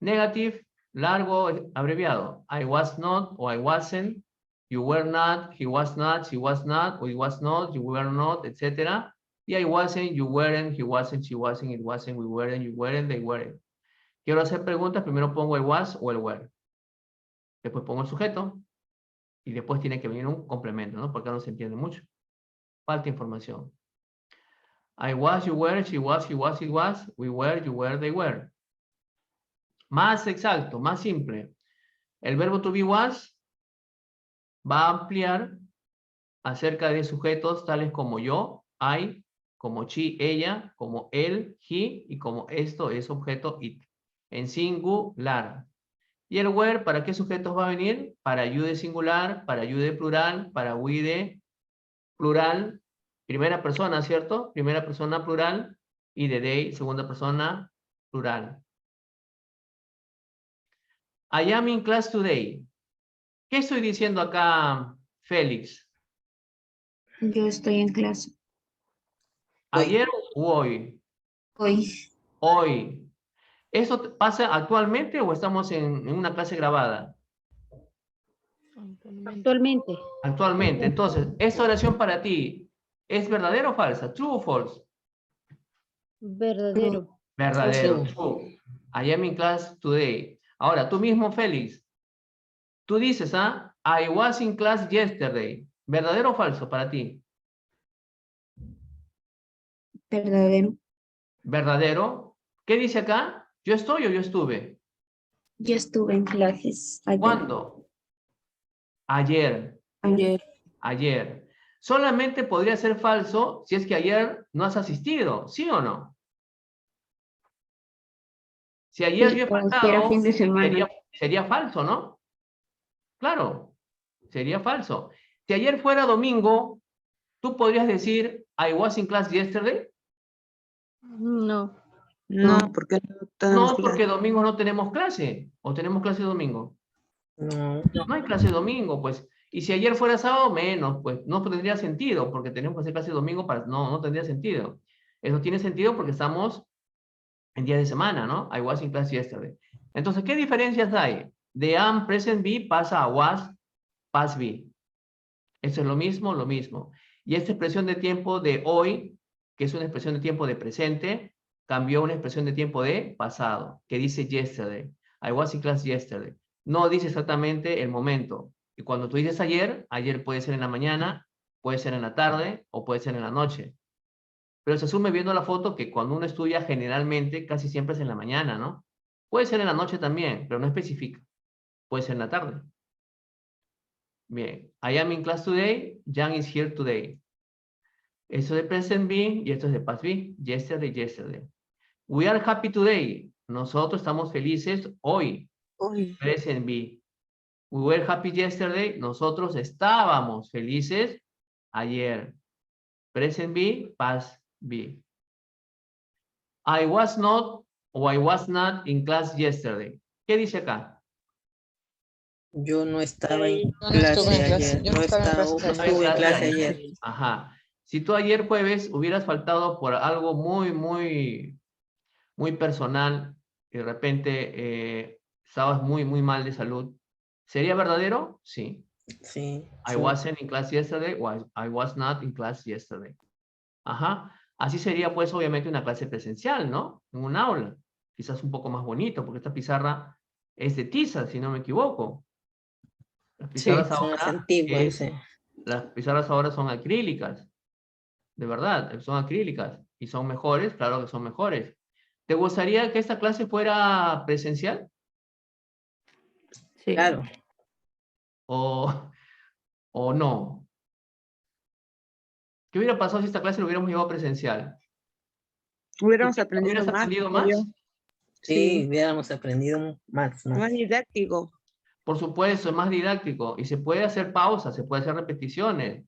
Negative, largo, abreviado. I was not or I wasn't, you were not, he was not, she was not, or it was not, you were not, etc. Y I wasn't, you weren't, he wasn't, she wasn't, it wasn't, we weren't, you weren't, they weren't. Quiero hacer preguntas, primero pongo el was o el were. Después pongo el sujeto y después tiene que venir un complemento, ¿no? Porque no se entiende mucho. Falta información. I was, you were, she was, he was, it was, we were, you were, they were. Más exacto, más simple. El verbo to be was va a ampliar acerca de sujetos tales como yo, I, como she, ella, como él, he, y como esto es objeto it. En singular. ¿Y el were para qué sujetos va a venir? Para you de singular, para you de plural, para we de plural, primera persona, ¿cierto? Primera persona plural, y de they, segunda persona plural. I am in class today. ¿Qué estoy diciendo acá, Félix? Yo estoy en clase. ¿Ayer o hoy? Hoy. Hoy. ¿Eso pasa actualmente o estamos en una clase grabada? Actualmente. Actualmente. Entonces, ¿esta oración para ti es verdadera o falsa? ¿True o false? Verdadero. Verdadero. True. I am in class today. Ahora, tú mismo, Félix. Tú dices, I was in class yesterday. ¿Verdadero o falso para ti? Verdadero. ¿Verdadero? ¿Qué dice acá? ¿Yo estoy o yo estuve? Yo estuve en clases ayer. ¿Cuándo? Ayer. Ayer. Ayer. Solamente podría ser falso si es que ayer no has asistido, ¿sí o no? Si ayer Sí, yo he o si era faltado, fin de semana. sería falso, ¿no? Claro, sería falso. Si ayer fuera domingo, ¿tú podrías decir, I was in class yesterday? No. No, porque no tenemos No, porque clase. domingo no tenemos clase. ¿O tenemos clase domingo? No. No hay clase domingo, pues. Y si ayer fuera sábado, menos, pues no tendría sentido, porque tenemos que hacer clase domingo para... No tendría sentido. Eso tiene sentido porque estamos en día de semana, ¿no? I was in class yesterday. Entonces, ¿qué diferencias hay? De am, present be, pasa a was, past be. Eso es lo mismo, lo mismo. Y esta expresión de tiempo de hoy, que es una expresión de tiempo de presente, cambió a una expresión de tiempo de pasado, que dice yesterday. I was in class yesterday. No dice exactamente el momento. Y cuando tú dices ayer, ayer puede ser en la mañana, puede ser en la tarde o puede ser en la noche. Pero se asume viendo la foto que cuando uno estudia generalmente casi siempre es en la mañana, ¿no? Puede ser en la noche también, pero no especifica. Puede ser en la tarde. Bien. I am in class today. Jan is here today. Esto es de present be y esto es de past be. Yesterday, yesterday. We are happy today. Nosotros estamos felices hoy. Uy, Present be. We were happy yesterday. Nosotros estábamos felices ayer. Present be, past be. I was not o I was not in class yesterday. ¿Qué dice acá? Yo no estaba en Yo no estuve en clase clase, ayer. yo no estaba en clases No ayer. estuve en clase ayer. Ajá. Si tú ayer jueves hubieras faltado por algo muy personal, y de repente estabas muy mal de salud, ¿sería verdadero? Sí. Sí. I wasn't in class yesterday o I was not in class yesterday. Ajá. Así sería pues obviamente una clase presencial, ¿no? En un aula. Quizás un poco más bonito, porque esta pizarra es de tiza, si no me equivoco. Las pizarras Son más ahora antiguas, sí. las pizarras ahora son acrílicas. De verdad, son acrílicas. ¿Y son mejores? Claro que son mejores. ¿Te gustaría que esta clase fuera presencial? Sí. Claro. ¿O no? ¿Qué hubiera pasado si esta clase lo hubiéramos llevado presencial? Hubiéramos ¿Tú aprendido hubieras más. aprendido creo yo. más? Sí, hubiéramos aprendido más. Más didáctico. Por supuesto, es más didáctico. Y se puede hacer pausas, se puede hacer repeticiones,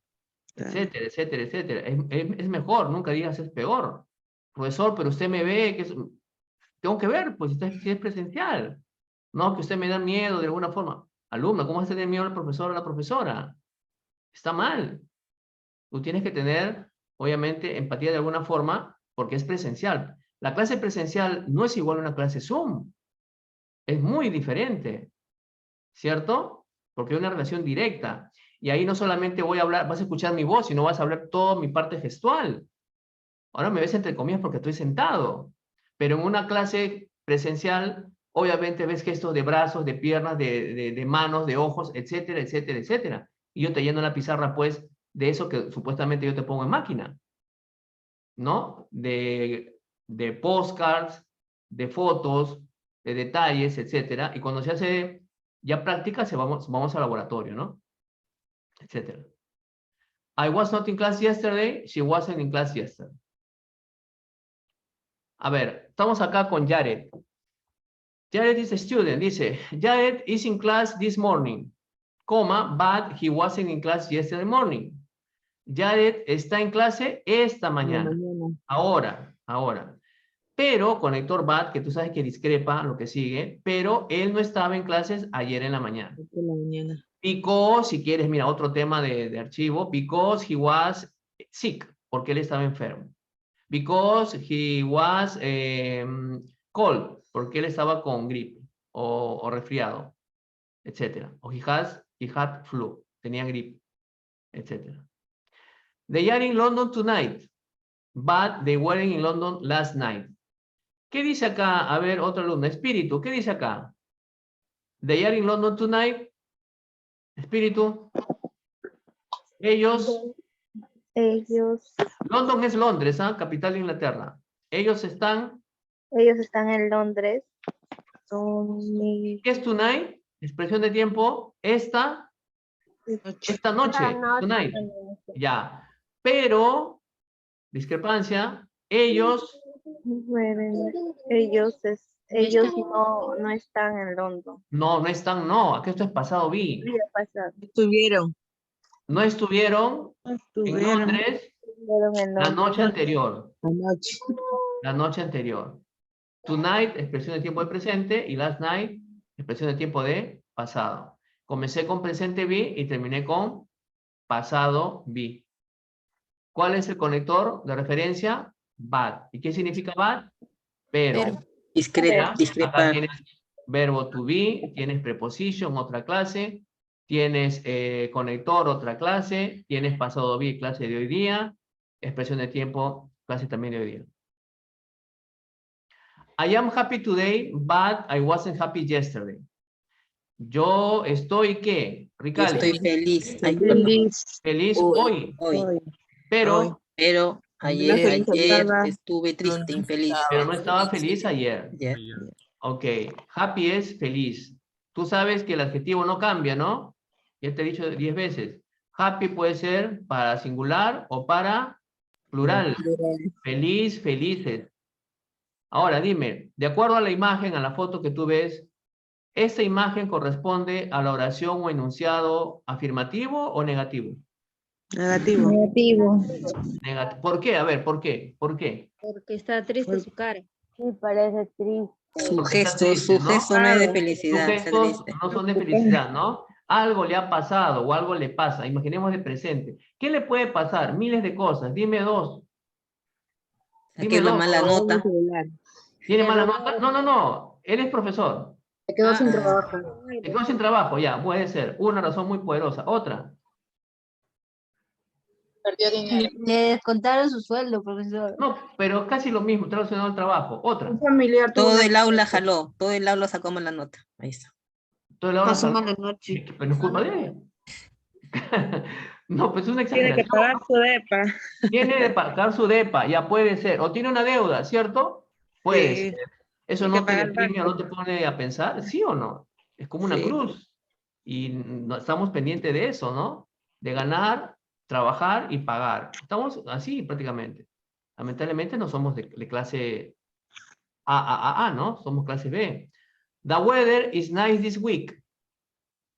Claro. etcétera, etcétera, etcétera. Es mejor, nunca digas es peor. Profesor, pero usted me ve que tengo que ver, pues si es presencial. No, que usted me da miedo de alguna forma. Alumno, ¿cómo vas a tener miedo al profesor o a la profesora? Está mal. Tú tienes que tener, obviamente, empatía de alguna forma, porque es presencial. La clase presencial no es igual a una clase Zoom. Es muy diferente, ¿cierto? Porque hay una relación directa. Y ahí no solamente voy a hablar, vas a escuchar mi voz, sino vas a hablar toda mi parte gestual. Ahora me ves entre comillas porque estoy sentado. Pero en una clase presencial, obviamente ves gestos de brazos, de piernas, de manos, de ojos, etcétera, etcétera, etcétera. Y yo te lleno la pizarra, pues, de eso que supuestamente yo te pongo en máquina, ¿no? De postcards, de fotos, de detalles, etcétera. Y cuando se hace ya práctica, vamos al laboratorio, ¿no? Etcétera. I was not in class yesterday. She wasn't in class yesterday. A ver, estamos acá con Jared. Jared is a student. Dice, Jared is in class this morning, coma, but he wasn't in class yesterday morning. Jared está en clase esta mañana. Ahora. Pero, conector BAT, que tú sabes que discrepa lo que sigue, pero él no estaba en clases ayer en la mañana. Because, si quieres, mira, otro tema de archivo, because he was sick, porque él estaba enfermo. Because he was cold, porque él estaba con gripe o resfriado, etc. O he had flu, tenía gripe, etc. They are in London tonight, but they were in London last night. ¿Qué dice acá? A ver, otro alumno. Espíritu, ¿qué dice acá? They are in London tonight. Espíritu. Ellos. London es Londres, ¿ah? Capital de Inglaterra. Ellos están en Londres. ¿Qué es tonight? Expresión de tiempo. Esta noche. Tonight. Ya. Pero, discrepancia, ellos no están en London. no están, no. Aquí esto es pasado vi. Estuvieron. No estuvieron en Londres la noche anterior. La noche anterior. Tonight, expresión de tiempo de presente, y last night, expresión de tiempo de pasado. Comencé con presente vi y terminé con pasado vi. ¿Cuál es el conector de referencia? But. ¿Y qué significa but? Pero. Acá Discrepar. tienes verbo to be, tienes preposition, otra clase, tienes conector, otra clase, tienes pasado be, clase de hoy día, expresión de tiempo, clase también de hoy día. I am happy today, but I wasn't happy yesterday. Yo estoy, ¿qué? Yo Ricali, estoy feliz. Ay, Feliz. feliz hoy, hoy, hoy. pero, Pero ayer, feliz ayer estaba. estuve triste, infeliz. pero no estaba feliz ayer. Ayer. Ok, happy es feliz. Tú sabes que el adjetivo no cambia, ¿no? Ya te he dicho 10 veces. Happy puede ser para singular o para plural. Feliz, felices. Ahora dime, de acuerdo a la imagen, a la foto que tú ves, ¿esta imagen corresponde a la oración o enunciado afirmativo o negativo? Negativo. Negativo. ¿Por qué? A ver, ¿por qué? ¿Por qué? Porque está triste su cara. Sí, parece triste. Su Está gesto, triste, su ¿no? gesto no es de Sus felicidad, está gestos triste. no son de felicidad, ¿no? Algo le ha pasado o algo le pasa. Imaginemos de presente. ¿Qué le puede pasar? Miles de cosas. Dime dos. Saqué Dime una dos. mala nota. ¿Tiene Le mala robaron. nota? No, no, no. Él es profesor. Se quedó sin Ah. trabajo. Se quedó sin trabajo, ya. Puede ser. Una razón muy poderosa. Otra. Perdió dinero. Le descontaron su sueldo, profesor. No, pero casi lo mismo. Está relacionado al trabajo. Otra. Un familiar tuvo Todo una- el aula jaló, todo el aula sacó mala nota. Ahí está. Toda la hora Pasó sal- mala noche. Pero no es culpa de él. No, pues es una Tiene que exageración. pagar su depa. Tiene de pagar su depa, ya puede ser. O tiene una deuda, ¿cierto? Puede Sí. ser. ¿Eso Hay que no te pagar el deprime o banco. no te pone a pensar? ¿Sí o no? Es como una Sí. cruz. Y no, estamos pendientes de eso, ¿no? De ganar, trabajar y pagar. Estamos así prácticamente. Lamentablemente no somos de clase A, ¿no? Somos clase B. The weather is nice this week.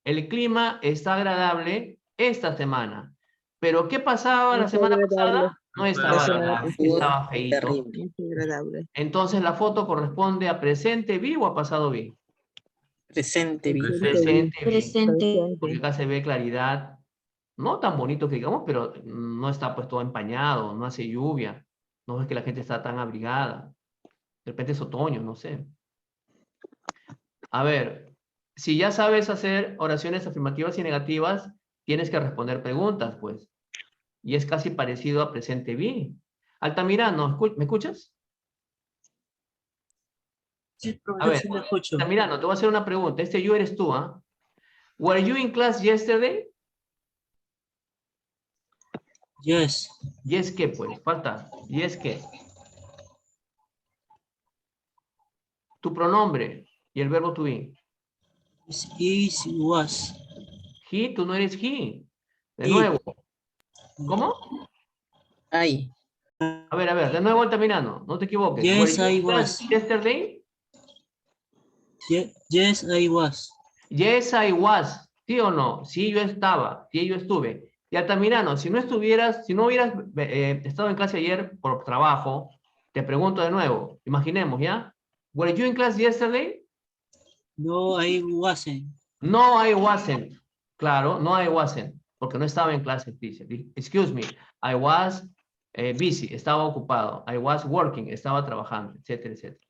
El clima está agradable esta semana. Pero ¿qué pasaba la No semana fue agradable. pasada? No estaba agradable, estaba feíto. Terrible. No es agradable. Entonces la foto corresponde a presente B o a pasado B. Presente, vi. Presente B. Presente. Porque acá se ve claridad. No tan bonito que digamos, pero no está pues todo empañado, no hace lluvia. No es que la gente está tan abrigada. De repente es otoño, no sé. A ver, si ya sabes hacer oraciones afirmativas y negativas, tienes que responder preguntas, pues. Y es casi parecido a presente B. Altamirano, ¿me escuchas? A ver, Altamirano, te voy a hacer una pregunta. Yo eres tú, ¿ah? Were you in class yesterday? Yes. Yes, ¿qué pues? Falta. Yes, ¿qué? Tu pronombre y el verbo to be. Is was. He, tú no eres he. De He. nuevo. ¿Cómo? Ay, A ver, de nuevo Altamirano, no te equivoques. Yes, Were you I in class was. yesterday? Yes, I was. Yes, I was. ¿Sí o no? Sí, yo estaba. Sí, yo estuve. Y Altamirano, si no hubieras estado en clase ayer por trabajo, te pregunto de nuevo. Imaginemos, ¿ya? Were you in class yesterday? No, I wasn't. No, I wasn't. Claro, no, I wasn't. Porque no estaba en clase, dice. Excuse me. I was busy. Estaba ocupado. I was working. Estaba trabajando, etcétera, etcétera.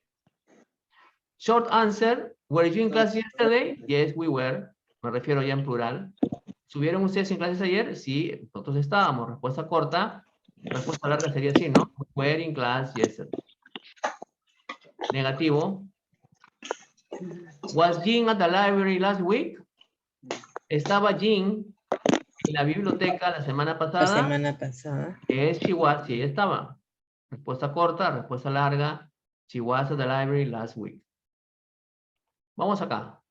Short answer. Were you in class yesterday? Yes, we were. Me refiero ya en plural. ¿Estuvieron ustedes en clases ayer? Sí, nosotros estábamos. Respuesta corta. Respuesta larga sería así, ¿no? We were in class yesterday. Negativo. Was Jean at the library last week? ¿Estaba Jean en la biblioteca la semana la pasada? semana pasada. Yes, she was. Sí, ella estaba. Respuesta corta, respuesta larga. She was at the library last week. Vamos acá.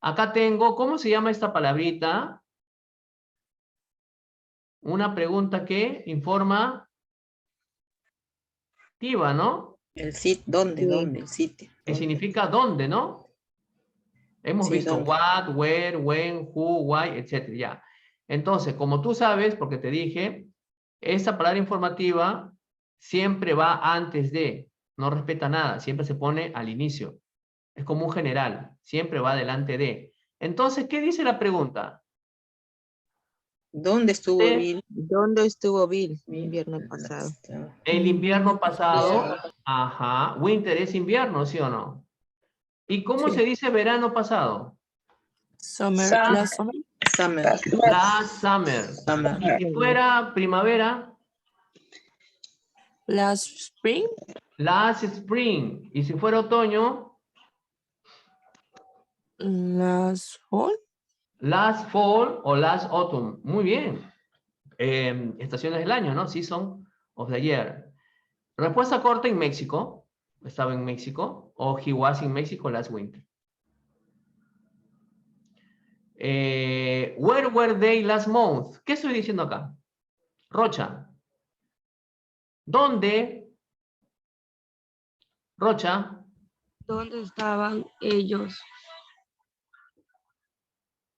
Acá tengo, ¿cómo se llama esta palabrita? Una pregunta que informa activa, ¿no? El sitio, ¿dónde? Sí. ¿Dónde? El sitio. Que significa dónde, ¿no? Hemos Sí, visto ¿dónde? what, where, when, who, why, etc. Ya. Entonces, como tú sabes, porque te dije, esta palabra informativa siempre va antes de, no respeta nada, siempre se pone al inicio. Es como un general, siempre va delante de. Entonces, ¿qué dice la pregunta? ¿Dónde estuvo Sí. Bill? ¿Dónde estuvo Bill el invierno pasado? El invierno pasado, ajá, winter es invierno, ¿sí o no? ¿Y cómo Sí. se dice verano pasado? Summer, last summer. Summer. Last summer. Summer. Y si fuera primavera, Last spring. Last spring. Y si fuera otoño, Last fall. last fall o last autumn. Muy bien. Estaciones del año, ¿no? Season of the year. Respuesta corta, en México. Estaba en México. O he was in Mexico last winter. Where were they last month? ¿Qué estoy diciendo acá? Rocha. ¿Dónde? Rocha. ¿Dónde estaban ellos?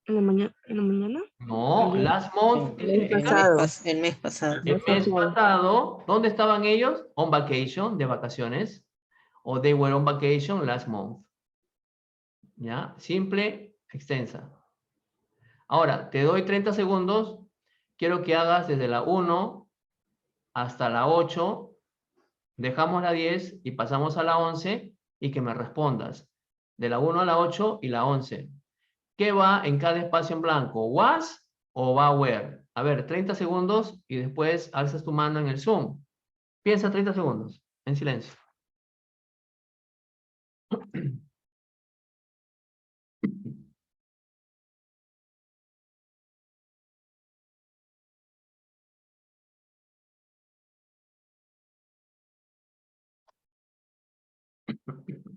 ¿En la mañana? ¿En la mañana? No, Ayer. last month. ¿qué El mes significa? pasado. El mes pasado. El mes pasado. ¿Dónde estaban ellos? On vacation, de vacaciones. O they were on vacation last month. ¿Ya? Simple, extensa. Ahora, te doy 30 segundos. Quiero que hagas desde la 1 hasta la 8. Dejamos la 10 y pasamos a la 11 y que me respondas. De la 1 a la 8 y la 11. ¿Qué va en cada espacio en blanco? ¿Was o va where? A ver, 30 segundos y después alzas tu mano en el Zoom. Piensa 30 segundos, en silencio.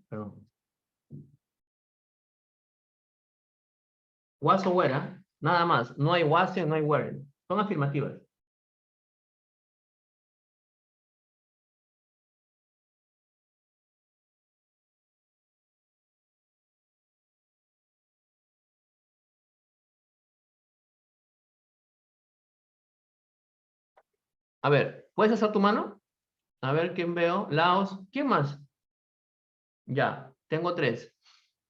Perdón. Was o where, ¿ah? Nada más. No hay was y no hay where. Son afirmativas. A ver, ¿puedes hacer tu mano? A ver quién veo. Laos. ¿Quién más? Ya, tengo 3.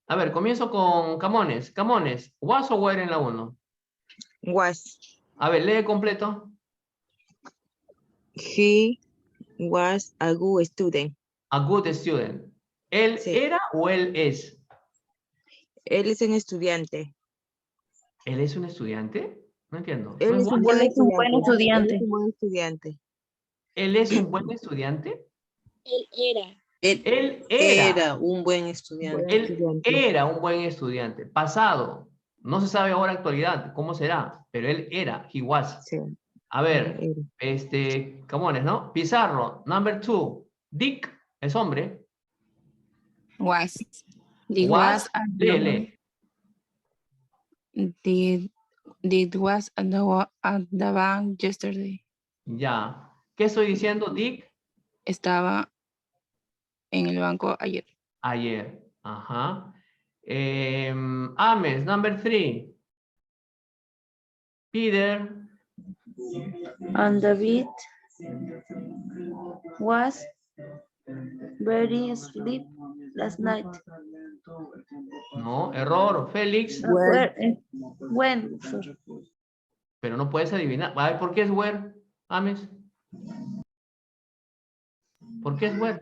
A ver, comienzo con Camones. Camones, was o where en la 1. Was. A ver, lee completo. He was a good student. A good student. ¿Él Sí. era o él es? Él es un estudiante. ¿Él es un estudiante? No entiendo. Él ¿No es es un was? buen Él es un buen estudiante. Él estudiante. es un buen estudiante. ¿Él es un buen estudiante? Él era. Él era. Era un buen estudiante. Buen Él estudiante. era un buen estudiante. Pasado. No se sabe ahora actualidad cómo será, pero él era. He was. Sí. A ver, Era. Camones, ¿no? Pizarro, number 2. Dick es hombre. Was. Did Was, was at lee. did was at the bank yesterday. Ya. ¿Qué estoy diciendo, Dick? Estaba en el banco ayer. Ayer. Ajá. Ames, number 3. Peter. And David was very asleep last night. No, error. Félix. When, sorry. Pero no puedes adivinar. Ay, ¿por qué es where? Ames. ¿Por qué es where?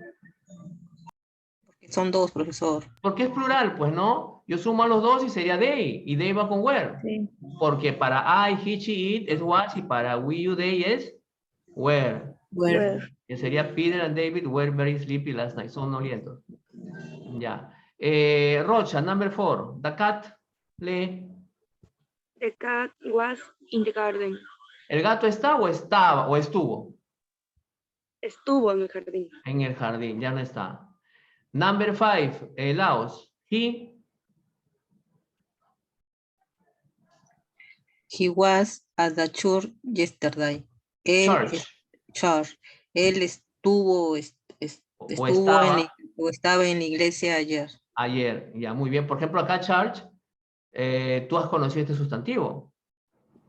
Son dos, profesor. Porque es plural, pues no. Yo sumo a los dos y sería they. Y they va con where. Sí. Porque para I, he, she, it es was y para we, you, they es where. Where. Que sería Peter and David were very sleepy last night. Son olientos. Ya. Rocha, number 4. The cat. Lee. The cat was in the garden. ¿El gato está o estaba o estuvo? Estuvo en el jardín. En el jardín, ya no está. Number 5. Laos. He was at the church yesterday. Church. Él estuvo, O estuvo estaba. o estaba en la iglesia ayer. Ayer, ya, muy bien. Por ejemplo, acá church, tú has conocido este sustantivo.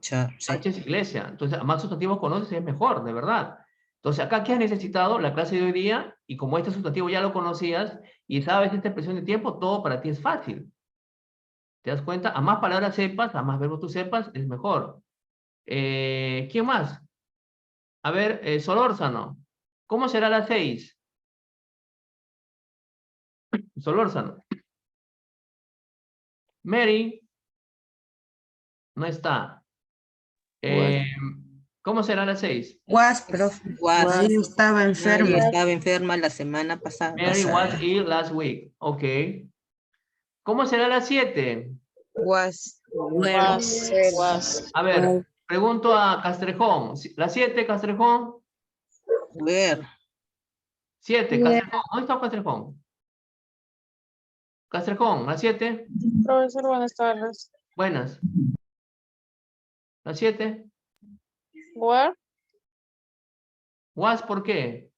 Church, sí. Church es iglesia. Entonces, a más sustantivos conoces es mejor, de verdad. Entonces, acá, ¿qué has necesitado? La clase de hoy día, y como este sustantivo ya lo conocías, y sabes esta expresión de tiempo, todo para ti es fácil. ¿Te das cuenta? A más palabras sepas, a más verbos tú sepas, es mejor. ¿Quién más? A ver, Solórzano. ¿Cómo será la 6? Solórzano. Mary. No está. ¿Cómo será la 6? Was, profe. Was. Mary estaba Mary enferma. estaba enferma la semana pasada. Mary was ill last week. Ok. ¿Cómo será la 7? Was. A ver, pregunto a Castrejón. La 7, Castrejón. Where. 7, Castrejón. ¿Dónde está Castrejón? Castrejón, la 7. Profesor, buenas tardes. Buenas. La 7. Where? Was, ¿por qué?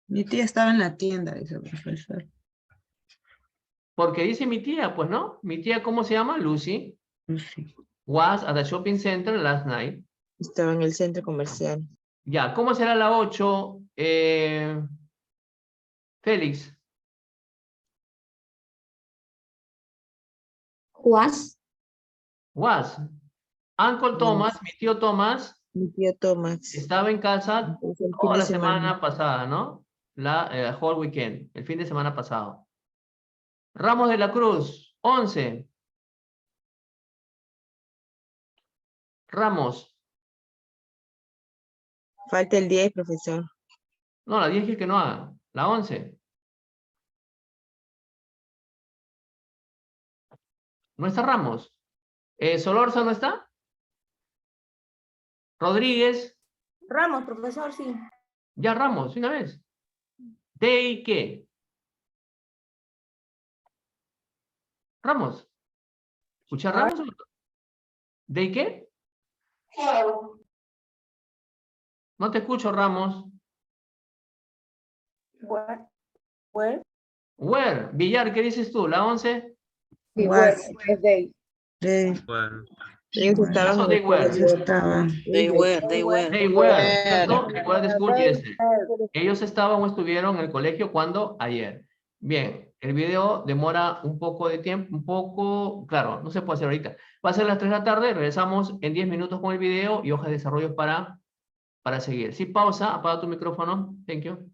Mi tía estaba en la tienda, dice el profesor. Porque dice mi tía, pues, ¿no? Mi tía, ¿cómo se llama? Lucy. Sí. Was at the shopping center last night. Estaba en el centro comercial. Ya, ¿cómo será la 8? Félix. Was. Was. Uncle Thomas, mi tío Thomas, Mi tío Tomás. estaba en casa Entonces, el fin toda de la semana pasada, ¿no? La whole weekend, el fin de semana pasado. Ramos de la Cruz, 11. Ramos. Falta el 10, profesor. No, la 10 que no haga. La 11. ¿No está Ramos? ¿Solorza no está? Rodríguez. Ramos, profesor, sí. Ya Ramos, una vez. ¿De qué? Ramos. ¿Escucha Ramos? ¿De qué? No te escucho, Ramos. Where? Where? Villar, ¿qué dices tú? ¿La 11? Was. Es de Ellos estaban Eso en they el were. colegio, estaban. They were. They were, ¿cierto? They were at the school yesterday. Ellos estaban o estuvieron en el colegio cuando ayer. Bien, el video demora un poco de tiempo, un poco, claro, no se puede hacer ahorita. Va a ser las 3 de la tarde, regresamos en 10 minutos con el video y hojas de desarrollo para seguir. Sí, pausa, apaga tu micrófono. Thank you.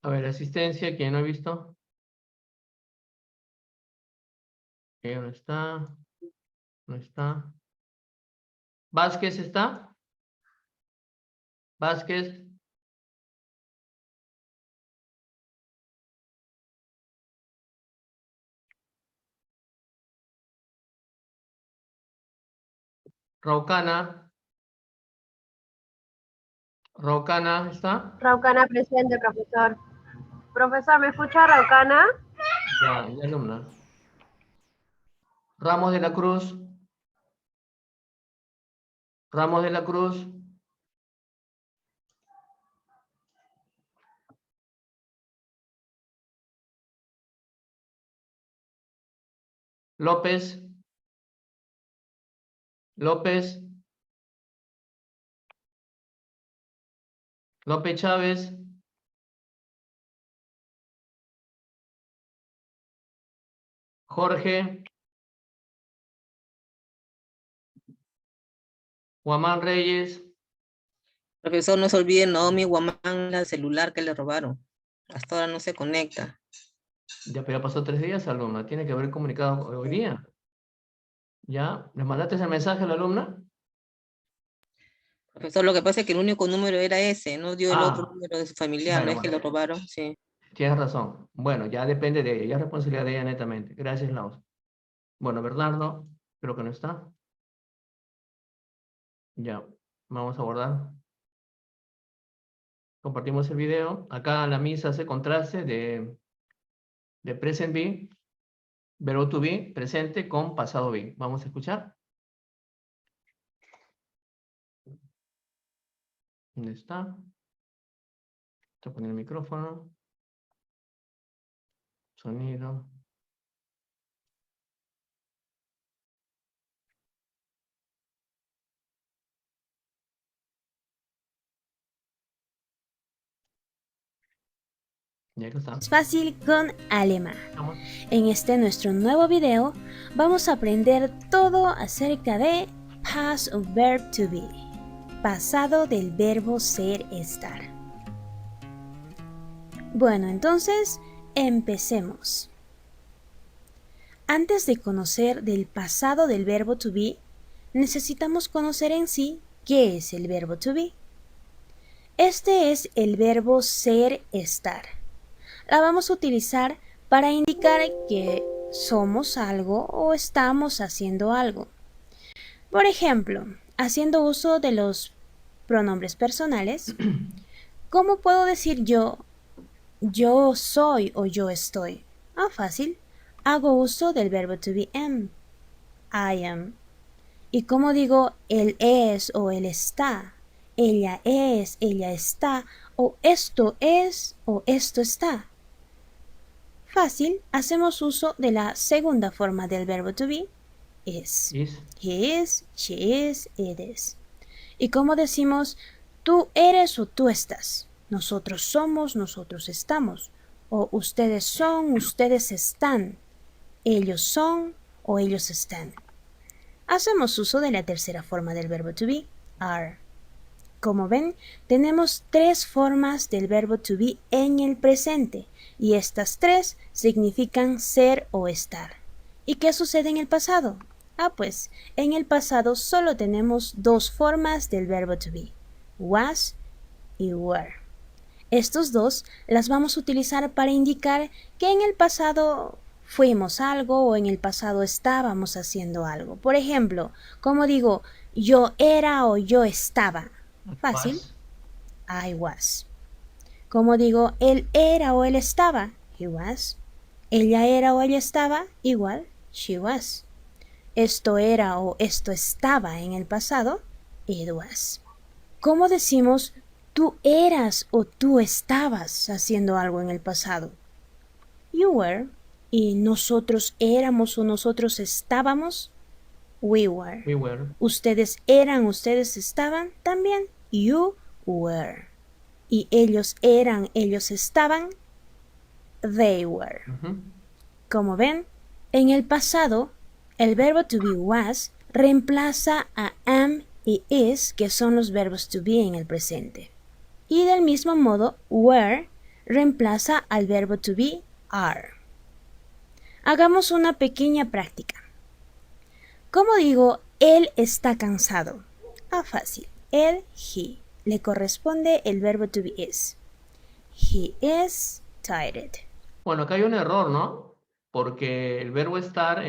A ver, asistencia, ¿quién no ha visto? No está. No está. ¿Vázquez está? ¿Vázquez? Raucana. Raucana, ¿está? Raucana presente, profesor. Profesor, ¿me escucha Raucana? Ya, alumna. Ramos de la Cruz. Ramos de la Cruz. López. López. López Chávez. Jorge. Guamán Reyes. Profesor, no se olvide Naomi Guamán, el celular que le robaron. Hasta ahora no se conecta. Ya, pero ya pasó 3 días, alumna. Tiene que haber comunicado hoy día. ¿Ya? ¿Le mandaste el mensaje a la alumna? Profesor, lo que pasa es que el único número era ese, no dio el otro Ah, número de su familiar, bueno, no es que lo robaron, sí. Tienes razón. Bueno, ya depende de ella. Ya es responsabilidad de ella netamente. Gracias, Laos. Bueno, Bernardo, creo que no está. Ya, vamos a guardar. Compartimos el video. Acá la misa hace contraste de present be, verbo to be, presente con pasado be. Vamos a escuchar. ¿Dónde está? Voy a poner el micrófono. Sonido. Ya que está. Es fácil con alemán. Vamos. En este nuestro nuevo video vamos a aprender todo acerca de past of verb to be, pasado del verbo ser, estar. Bueno, entonces empecemos. Antes de conocer del pasado del verbo to be, necesitamos conocer en sí qué es el verbo to be. Este es el verbo ser, estar. La vamos a utilizar para indicar que somos algo o estamos haciendo algo. Por ejemplo, haciendo uso de los pronombres personales, ¿cómo puedo decir yo soy o yo estoy? Fácil. Hago uso del verbo to be am. I am. ¿Y cómo digo él es o él está? Ella es, ella está, o esto es o esto está. Fácil, hacemos uso de la segunda forma del verbo to be, is. He is, she is, it is. ¿Y cómo decimos tú eres o tú estás? Nosotros somos, nosotros estamos. O ustedes son, ustedes están. Ellos son o ellos están. Hacemos uso de la tercera forma del verbo to be, are. Como ven, tenemos 3 formas del verbo to be en el presente, y estas 3 significan ser o estar. ¿Y qué sucede en el pasado? Pues, en el pasado solo tenemos 2 formas del verbo to be, was y were. Estos 2 las vamos a utilizar para indicar que en el pasado fuimos algo o en el pasado estábamos haciendo algo. Por ejemplo, como digo, yo era o yo estaba. Fácil. I was. Como digo, él era o él estaba. He was. Ella era o ella estaba. Igual. She was. Esto era o esto estaba en el pasado. It was. ¿Cómo decimos tú eras o tú estabas haciendo algo en el pasado? You were. ¿Y nosotros éramos o nosotros estábamos? We were. We were. Ustedes eran, ustedes estaban también. You were. Y ellos eran, ellos estaban. They were. Como ven, en el pasado, el verbo to be was reemplaza a am y is, que son los verbos to be en el presente. Y del mismo modo, were reemplaza al verbo to be are. Hagamos una pequeña práctica. ¿Cómo digo él está cansado? Fácil. Él, he. Le corresponde el verbo to be is. He is tired. Bueno, acá hay un error, ¿no? Porque el verbo estar,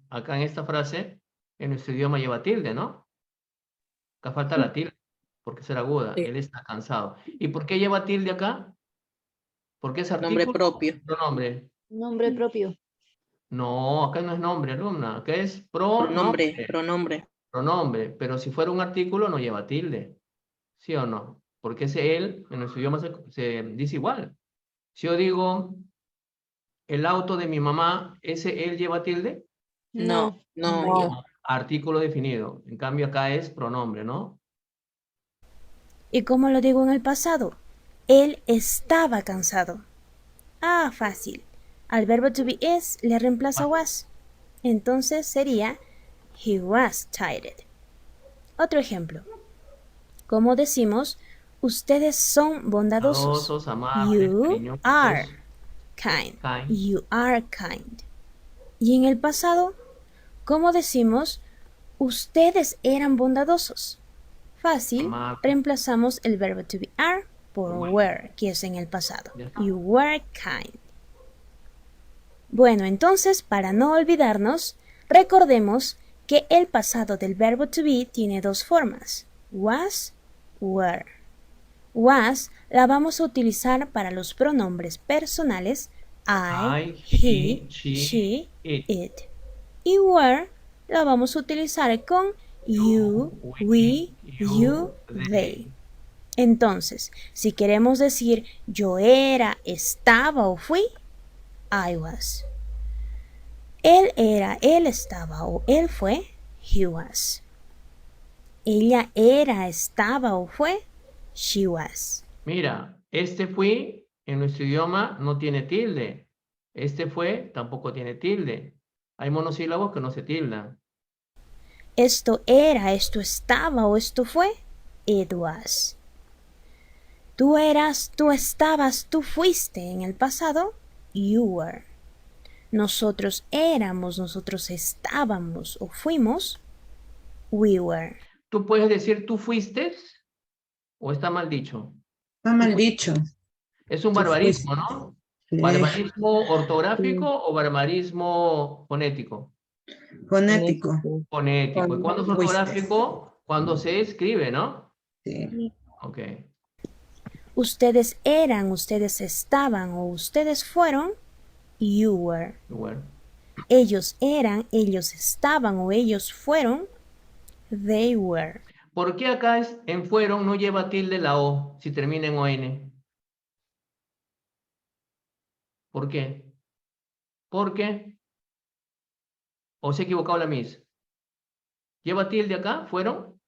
acá en esta frase, en nuestro idioma lleva tilde, ¿no? Acá falta la tilde, porque será aguda. Sí. Él está cansado. ¿Y por qué lleva tilde acá? ¿Por qué es Nombre artículo? propio. Pronombre. Nombre propio. No, acá no es nombre, alumna. Acá es pronombre. Pronombre, pronombre. Pronombre. Pero si fuera un artículo, no lleva tilde. ¿Sí o no? Porque ese él, en nuestro idioma se dice igual. Si yo digo, el auto de mi mamá, ¿ese él lleva tilde? No, no. No. Artículo definido. En cambio acá es pronombre, ¿no? ¿Y cómo lo digo en el pasado? Él estaba cansado. Fácil. Al verbo to be is le reemplaza was. Entonces sería he was tired. Otro ejemplo. ¿Cómo decimos? Ustedes son bondadosos. Bondadosos, amables, You cariñosos, are kind. kind. You are kind. Y en el pasado, ¿cómo decimos? Ustedes eran bondadosos. Fácil. Amables. Reemplazamos el verbo to be are por Bueno. were, que es en el pasado. Ya está. You were kind. Bueno, entonces, para no olvidarnos, recordemos que el pasado del verbo to be tiene dos formas. Was, were. Was la vamos a utilizar para los pronombres personales I, he, she, it. Y were la vamos a utilizar con you, we, you, they. Entonces, si queremos decir yo era, estaba o fui, I was. Él era, él estaba o él fue, he was. Ella era, estaba o fue, she was. Mira, este fui en nuestro idioma no tiene tilde. Este fue tampoco tiene tilde. Hay monosílabos que no se tildan. Esto era, esto estaba o esto fue, it was. Tú eras, tú estabas, tú fuiste en el pasado, you were. Nosotros éramos, nosotros estábamos o fuimos, we were. ¿Tú puedes decir tú fuiste o está mal dicho? Está mal dicho. Es un Tú barbarismo, ¿no? Sí. ¿Barbarismo ortográfico o barbarismo fonético? Fonético. Fonético. ¿Y cuándo es Fuiste. ortográfico? Cuando se escribe, ¿no? Sí. Ok. Ustedes eran, ustedes estaban o ustedes fueron, you were. Bueno. Ellos eran, ellos estaban o ellos fueron, they were. ¿Por qué acá en fueron no lleva tilde la O si termina en ON? ¿Por qué? ¿Por qué? ¿O se ha equivocado la Miss? ¿Lleva tilde acá? ¿Fueron?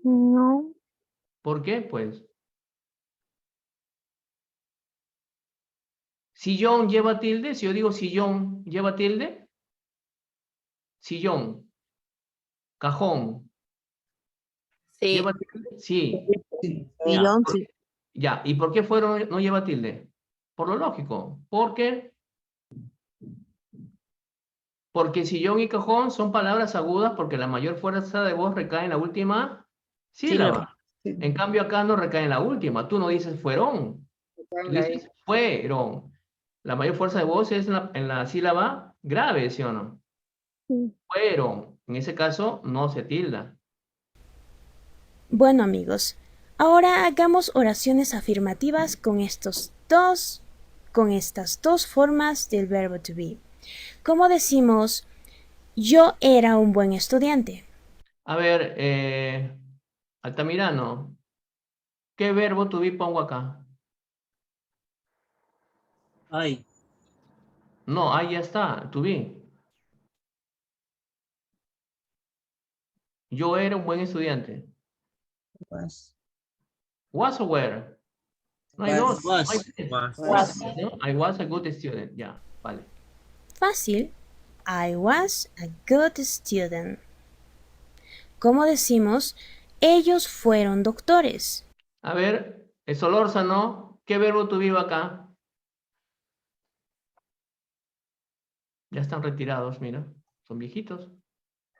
No. ¿Por qué? Pues. Sillón lleva tilde. Si yo digo sillón, ¿lleva tilde? Sillón. Cajón. Sí. ¿Lleva tilde? Sí. Sí. Millón, sí. Ya. ¿Y por qué fueron no lleva tilde? Por lo lógico. Porque sillón y cajón son palabras agudas porque la mayor fuerza de voz recae en la última sílaba. Sí. En cambio acá no recae en la última. Tú no dices fueron. Tú dices fueron. La mayor fuerza de voz es en la sílaba grave, ¿sí o no? Sí. Fueron. En ese caso no se tilda. Bueno amigos, ahora hagamos oraciones afirmativas con estas dos formas del verbo to be. ¿Cómo decimos yo era un buen estudiante? A ver, Altamirano, ¿qué verbo to be pongo acá? I. No, ahí ya está, to be. Yo era un buen estudiante. Was. Was o were? No hay Was. dos. no hay Was. tres. Was. ¿No? I was a good student. Ya, vale. Fácil. I was a good student. ¿Cómo decimos ellos fueron doctores? A ver, Solórzano, ¿Qué verbo to be va acá? Ya están retirados, mira. Son viejitos.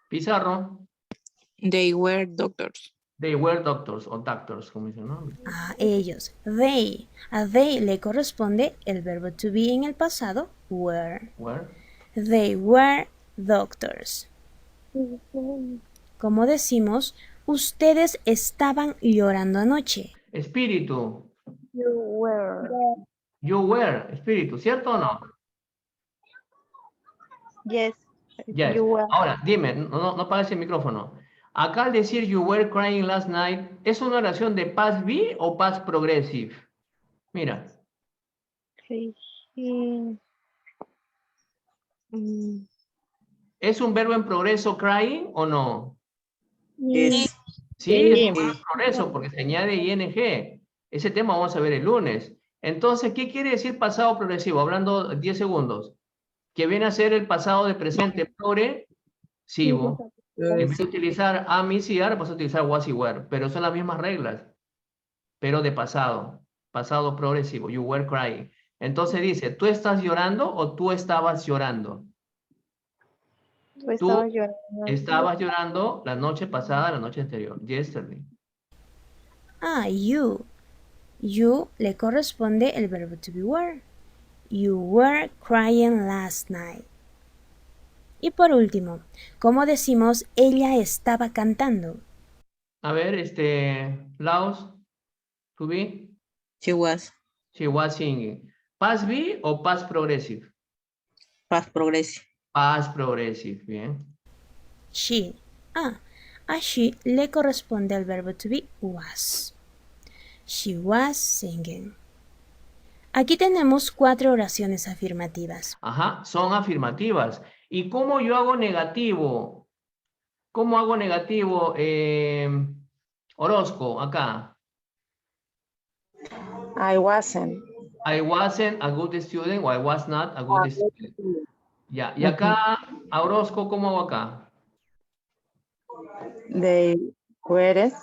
Pizarro. They were doctors. They were doctors o doctors, como dicen, ¿no? A ellos, they. A they le corresponde el verbo to be en el pasado, were. Were. They were doctors. Como decimos, ustedes estaban llorando anoche. Espíritu. You were. You were. Espíritu, ¿cierto o no? Yes. Yes. You were. Ahora, dime, no apagues el micrófono. Acá al decir you were crying last night, ¿es una oración de past be o past progressive? Mira. Okay. ¿Es un verbo en progreso crying o no? Yes. Sí, es un verbo en progreso porque se añade ing. Ese tema vamos a ver el lunes. Entonces, ¿qué quiere decir pasado progresivo? Hablando 10 segundos. Que viene a ser el pasado de presente progresivo. En vez de utilizar am, is y are, vas a utilizar was y were. Pero son las mismas reglas. Pero de pasado. Pasado progresivo. You were crying. Entonces dice, ¿tú estás llorando o tú estabas llorando? Tú estabas llorando. Estabas llorando la noche pasada, la noche anterior. Yesterday. Ah, you. You le corresponde el verbo to be were. You were crying last night. Y por último, como decimos, ella estaba cantando. A ver, Laos, to be. She was. She was singing. Past be o past progressive? Past progressive. Past progressive, bien. She. A she le corresponde el verbo to be was. She was singing. Aquí tenemos 4 oraciones afirmativas. Ajá, son afirmativas. ¿Y cómo yo hago negativo? ¿Cómo hago negativo, Orozco, acá? I wasn't. I wasn't a good student o I was not a good student. Ya, y acá, a Orozco, ¿cómo hago acá? They weren't.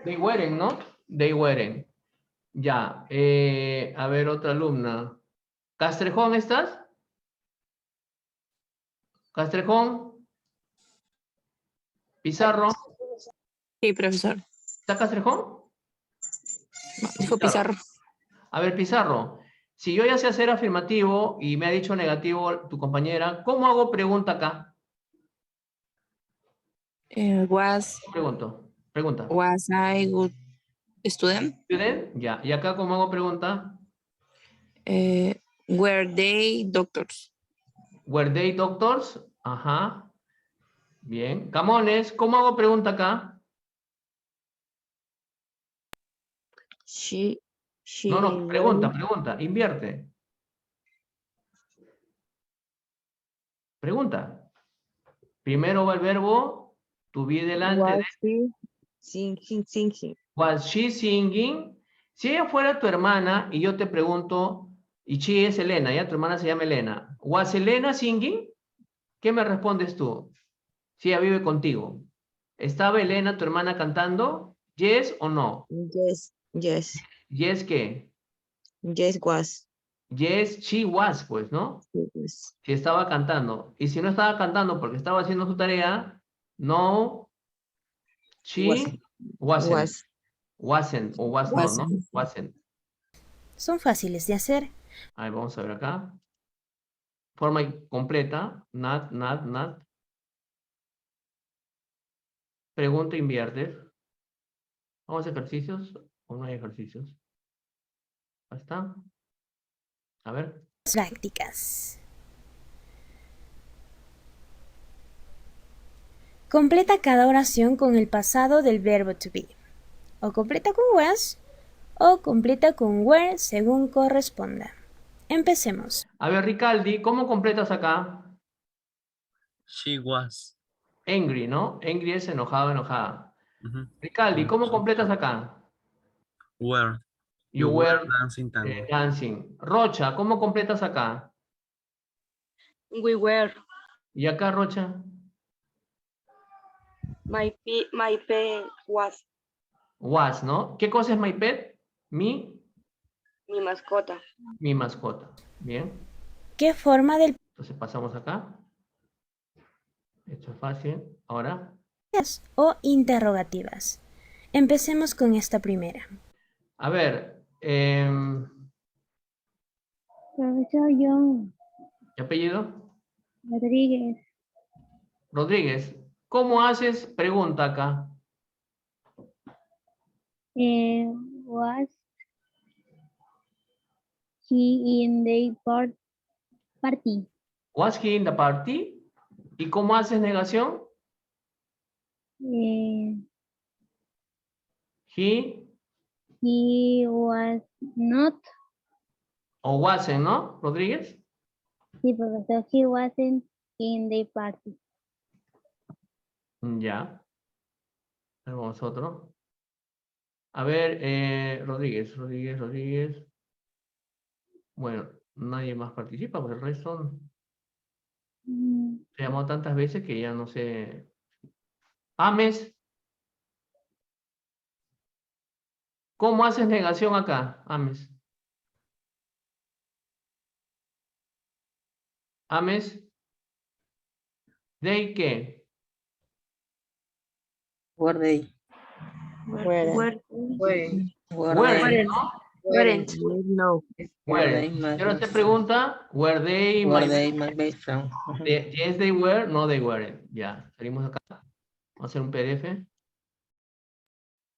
They weren't, ¿no? They weren't. Ya, a ver, otra alumna. ¿Castrejón estás? ¿Castrejón? ¿Pizarro? Sí, profesor. ¿Está Castrejón? No, dijo Pizarro. A ver, Pizarro, si yo ya sé hacer afirmativo y me ha dicho negativo tu compañera, ¿cómo hago pregunta acá? Pregunta. Was I good student? ¿Student? Ya. ¿Y acá cómo hago pregunta? Were they doctors? ¿Were they doctors? Ajá. Bien. Camones, ¿cómo hago pregunta acá? She No, pregunta. Invierte. Pregunta. Primero va el verbo to be delante de... singing. Was she singing? Si ella fuera tu hermana y yo te pregunto, y she es Elena, ya tu hermana se llama Elena. Was Elena singing? ¿Qué me respondes tú? Si ella vive contigo. ¿Estaba Elena, tu hermana, cantando? ¿Yes o no? Yes. ¿Yes qué? Yes was. Yes, she was, pues, ¿no? Yes. Si estaba cantando. Y si no estaba cantando porque estaba haciendo su tarea, no, she wasn't o was not, ¿no? Wasn't. Son fáciles de hacer. Ahí vamos a ver acá. Forma completa. Not. Pregunta invierte. ¿Vamos a ejercicios o no hay ejercicios? Ahí está. A ver. Prácticas. Completa cada oración con el pasado del verbo to be. O completa con was o completa con were según corresponda. Empecemos. A ver, Ricaldi, ¿cómo completas acá? She was. Angry, ¿no? Angry es enojado, enojada. Ricaldi, ¿cómo completas acá? Were. You were dancing tango. dancing. Rocha, ¿cómo completas acá? We were. ¿Y acá, Rocha? My pet was. Was, ¿no? ¿Qué cosa es my pet? Mi Mi mascota. Mi mascota. Bien. ¿Qué forma del Entonces pasamos acá. Esto es fácil. Ahora. o interrogativas? Empecemos con esta primera. A ver. Profesor John ¿Qué apellido? Rodríguez. Rodríguez. ¿Cómo haces? Pregunta acá. Was he in the party? Was he in the party? ¿Y cómo haces negación? He He was not. o wasn't, ¿no? Rodríguez. Sí, profesor, he wasn't in the party. Ya. Vamos a otro. A ver, Rodríguez. Bueno, nadie más participa, porque el resto se llamó tantas veces que ya no sé. Ames. ¿Cómo haces negación acá, Ames? Ames. ¿De qué? Were they? Weren't. Pues, Weren't, they? ¿no? Weren't. No. Were they Weren't. my Pero best te friend? pregunta, were they Were my they my best friend? Ujú. Yes, they were, no, they weren't. Ya, salimos acá. Vamos a hacer un PDF.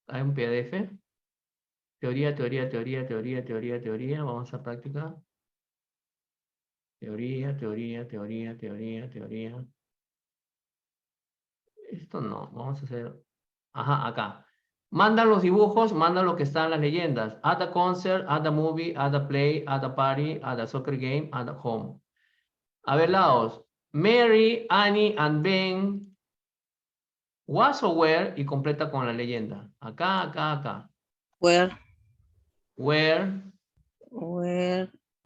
Hay un PDF. Teoría. Vamos a práctica. Teoría. Esto no, vamos a hacer. Ajá, acá. Manda los dibujos, manda lo que está en las leyendas. At a concert, at a movie, at a play, at a party, at a soccer game, at a home. A ver, lados. Mary, Annie, and Ben was or were y completa con la leyenda. Acá. Were Where,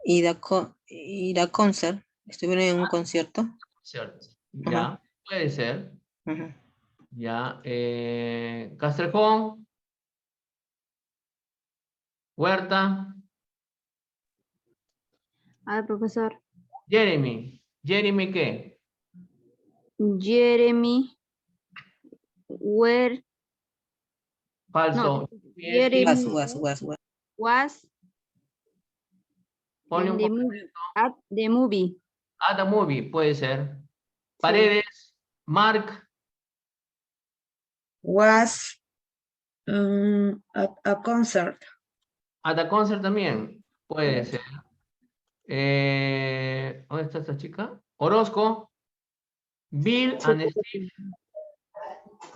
ir a concert. Estuvieron en un concierto. cierto. Ya, puede ser. Ujú. Ya, Castrejón. Huerta. Profesor. Jeremy. ¿Jeremy qué? Jeremy. Where Falso. Jeremy Was. Ponle in un the complemento. movie. At the movie. At a movie, puede ser. Paredes. Mark. Was at a concert. At a concert también. Puede ser. ¿Dónde está esta chica? Orozco. Bill and Steve.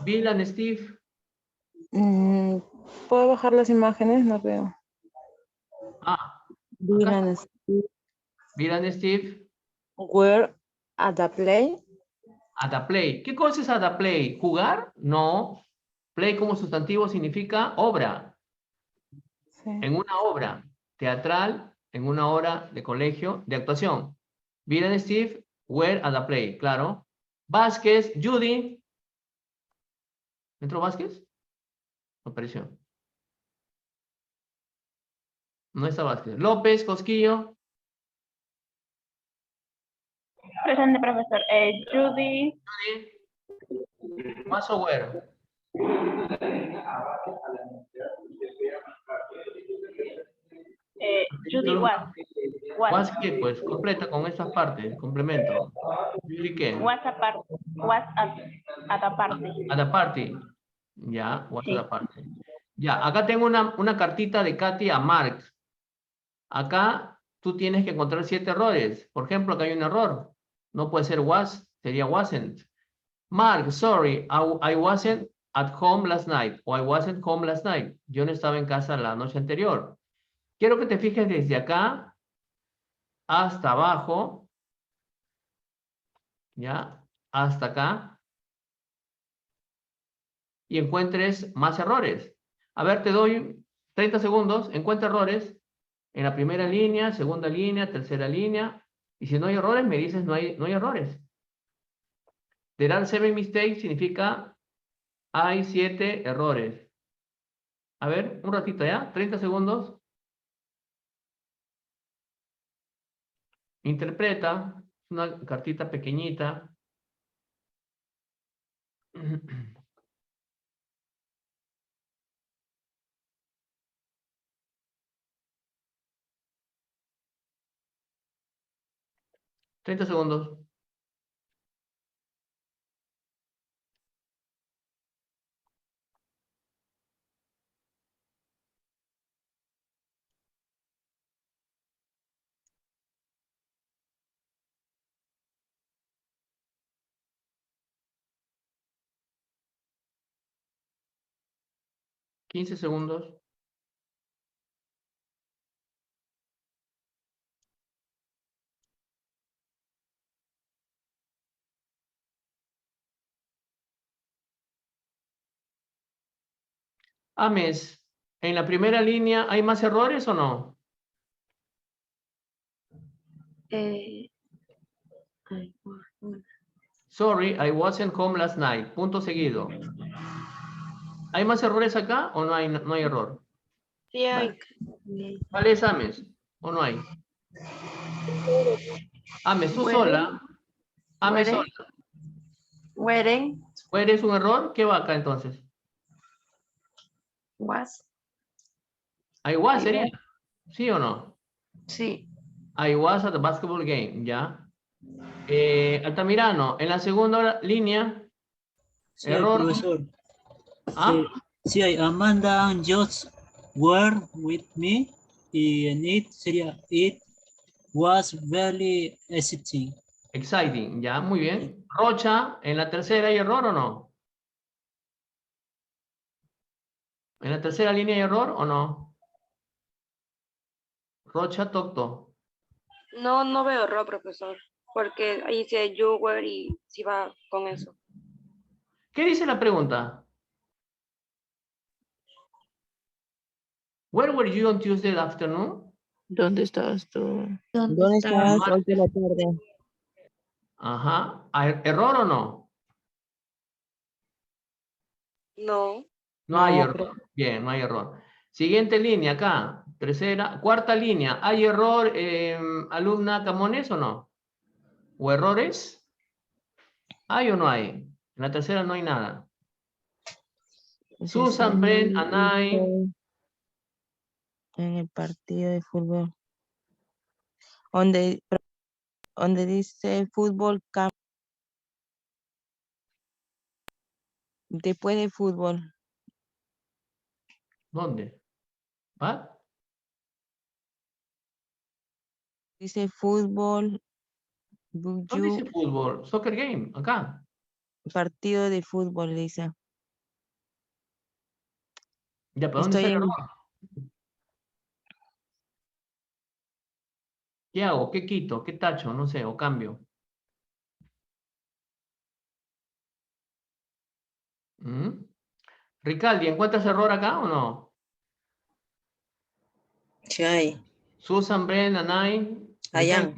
Bill and Steve. ¿Puedo bajar las imágenes? No veo. Ah, Bill acá. and Steve Bill and Steve. were at the play. At a play. ¿Qué cosa es at a play? ¿Jugar? No. Play como sustantivo significa obra. Sí. En una obra teatral, en una obra de colegio, de actuación. Bill and Steve were at a play, claro. Vázquez, Judy. ¿Entró Vázquez? No apareció. No está Vázquez. López, Cosquillo. Presente, profesor. Judy. Más o were. Judy was. Was qué, pues, completa con estas partes, complemento. Judy qué. Was at a party. At a party. Ya, was Sí. at a party. Ya, acá tengo una cartita de Katy a Mark. Acá tú tienes que encontrar 7 errores. Por ejemplo, acá hay un error. No puede ser was, sería wasn't. Mark, sorry, I wasn't at home last night. O I wasn't home last night. Yo no estaba en casa la noche anterior. Quiero que te fijes desde acá hasta abajo. Ya, hasta acá. Y encuentres más errores. A ver, te doy 30 segundos. Encuentra errores en la primera línea, segunda línea, tercera línea. Y si no hay errores, me dices no hay errores. There are 7 mistakes significa hay 7 errores. A ver, un ratito ya, 30 segundos. Interpreta. Una cartita pequeñita. $30. 15 segundos. Ames, ¿en la primera línea hay más errores o no? Sorry, I wasn't home last night. Punto seguido. ¿Hay más errores acá o no hay error? Sí hay. ¿Cuál es Ames? ¿O no hay? Ames, tú Bueno. sola. Ames Bueno. sola. Wearing ¿O eres un error? ¿Qué va acá entonces? was. I was I sería. was. ¿Sí o no? Sí. I was at the basketball game, ¿ya? Altamirano, en la segunda línea, Sí, error. profesor. ¿Ah? Sí, hay Amanda and Josh were with me. Y en it sería, it was very exciting. Exciting, ya, muy bien. Rocha, en la tercera hay error o no? ¿En la tercera línea hay error o no? Rocha, Tocto. No, no veo error, profesor, porque ahí dice you were y si va con eso. ¿Qué dice la pregunta? Where were you on Tuesday afternoon? ¿Dónde estabas tú? ¿Dónde estabas hoy de la tarde? Ajá. ¿Error o no? No. No hay No, error. Bien, no hay error. Siguiente línea acá. Cuarta línea. ¿Hay error, alumna Camones o no? ¿O errores? ¿Hay o no hay? En la tercera no hay nada. Susan, Brent, Anay. En el partido de fútbol. Donde dice fútbol camp. Después de fútbol. ¿Dónde? ¿Ah? Dice fútbol. ¿Dónde dice fútbol? Soccer game, acá. Partido de fútbol, dice. Ya, pero ¿dónde está el error? ¿Qué hago? ¿Qué quito? ¿Qué tacho? No sé, o cambio. Ricaldi, ¿encuentras error acá o no? Sí hay. Susan, Bren, Anay. Allá.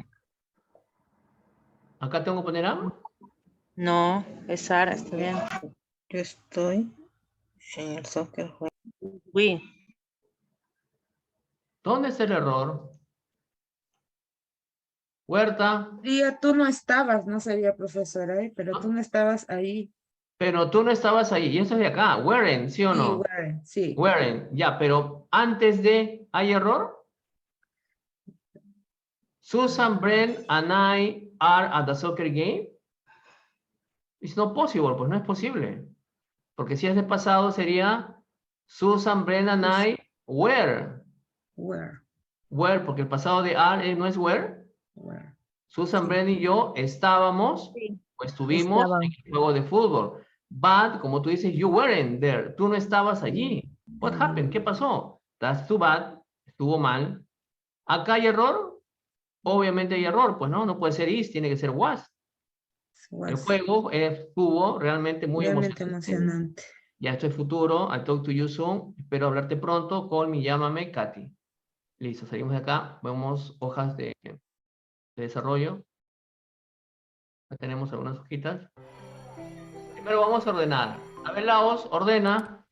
¿Acá tengo que poner A? No, es Sara, está bien. Yo estoy en el soccer. Oui. ¿Dónde está el error? Huerta. Tú no estabas, no sería profesora, pero tú no estabas ahí. Pero tú no estabas ahí. Y eso es de acá. Wearing, ¿sí o no? Sí. Wearing, ya, pero antes de, ¿hay error? Susan, Brent, and I are at the soccer game. It's not possible, pues no es posible. Porque si es de pasado sería Susan, Brent, and I were. Were, porque el pasado de are no es were. Susan, Brent y yo estábamos o estuvimos en el juego de fútbol. But, como tú dices, you weren't there. Tú no estabas allí. What happened? ¿Qué pasó? That's too bad. Estuvo mal. ¿Acá hay error? Obviamente hay error, pues no puede ser is, tiene que ser was. El juego estuvo realmente muy emocionante. Ya esto es futuro. I talk to you soon. Espero hablarte pronto. Call me, llámame, Katy. Listo, salimos de acá. Vemos hojas de desarrollo. Acá tenemos algunas hojitas. Primero vamos a ordenar. A ver, Laos, ordena.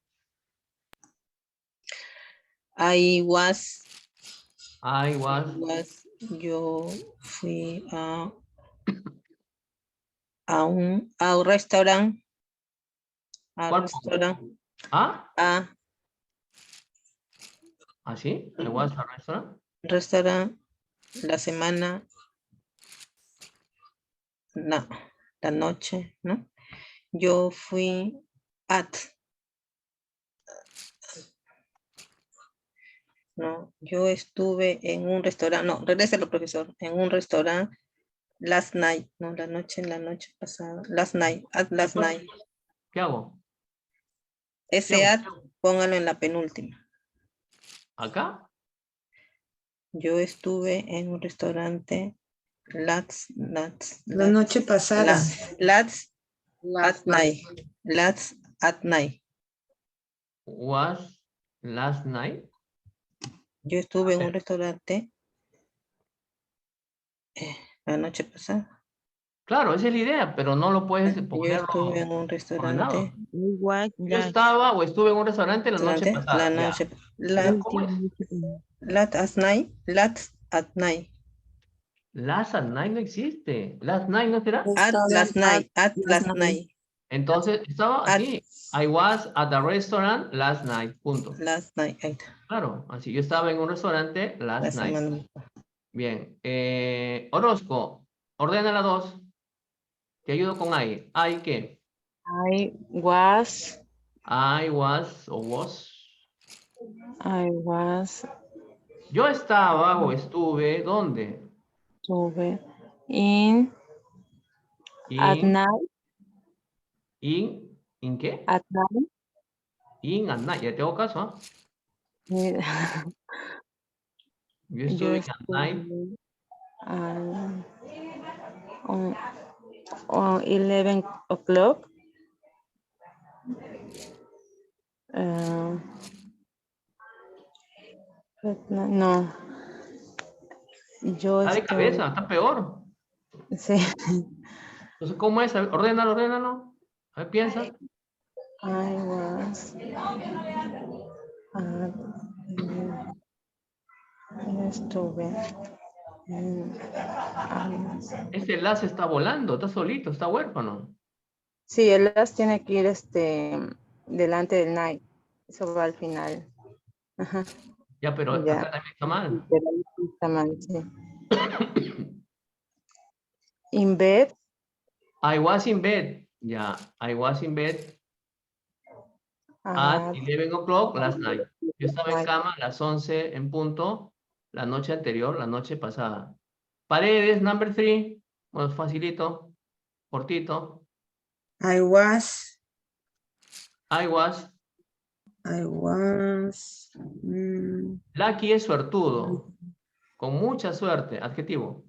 I was. I was. Yo fui a un restaurante. A ¿Cuál? restaurante. ¿Ah? A ¿Así? ¿I was a restaurant? restaurante la semana. No, la noche, ¿no? Yo fui no, yo estuve en un restaurante, no, regrésalo, profesor, en un restaurante last night, no, la noche pasada, last night, at last night. ¿Qué hago? Ese at, póngalo en la penúltima. ¿Acá? Yo estuve en un restaurante last La noche pasada. at night. Last at night. Was last night? Yo estuve en un restaurante la noche pasada. Claro, esa es la idea, pero no lo puedes Yo poner estuve en un restaurante. Yo estaba o estuve en un restaurante la noche pasada. La ya. noche. ¿Cómo es? Last at night. Last at night. Last at night no existe. Last night no será. At last night. At last night. Entonces, estaba así. I was at a restaurant last night. Punto. Last night. Ahí está. Claro, así. Yo estaba en un restaurante La last night. semana. Bien. Orozco, ordena la 2. Te ayudo con I. ¿I qué? I was I was o was. Yo Yo estaba o estuve, ¿dónde? estuve at In, night, ¿in qué? at night. In at night. Ya tengo caso, ¿ah? eh, Yo Yo estuve at night. on 11 o'clock. No, yo Está de estoy, cabeza, está peor. sí, Entonces, ¿cómo es? A ver, ordénalo, ordénalo. A ver, piensa. I was estuve Ese enlace está volando, está solito, está huérfano. sí, el last tiene que ir delante del night. Eso va al final. Ajá. Ya, pero Ya. acá también está mal. Pero ahí sí está mal, sí. In bed. I was in bed. Ya, I was in bed at 11 o'clock last night. Yo estaba en cama a las 11 en punto la noche anterior, la noche pasada. Paredes, number 3. Bueno, facilito, cortito. I was. Lucky es suertudo. Con mucha suerte. Adjetivo.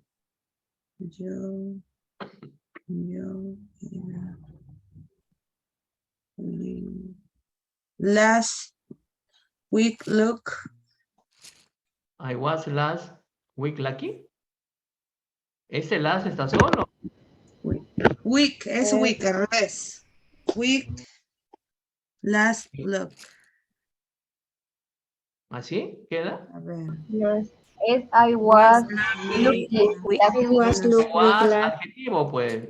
Last week, look. I was last week lucky. Ese last está solo. Week, es week, al revés. Week, last look. ¿Así queda? A ver. Yes. Es I was looking. Was adjetivo, pues.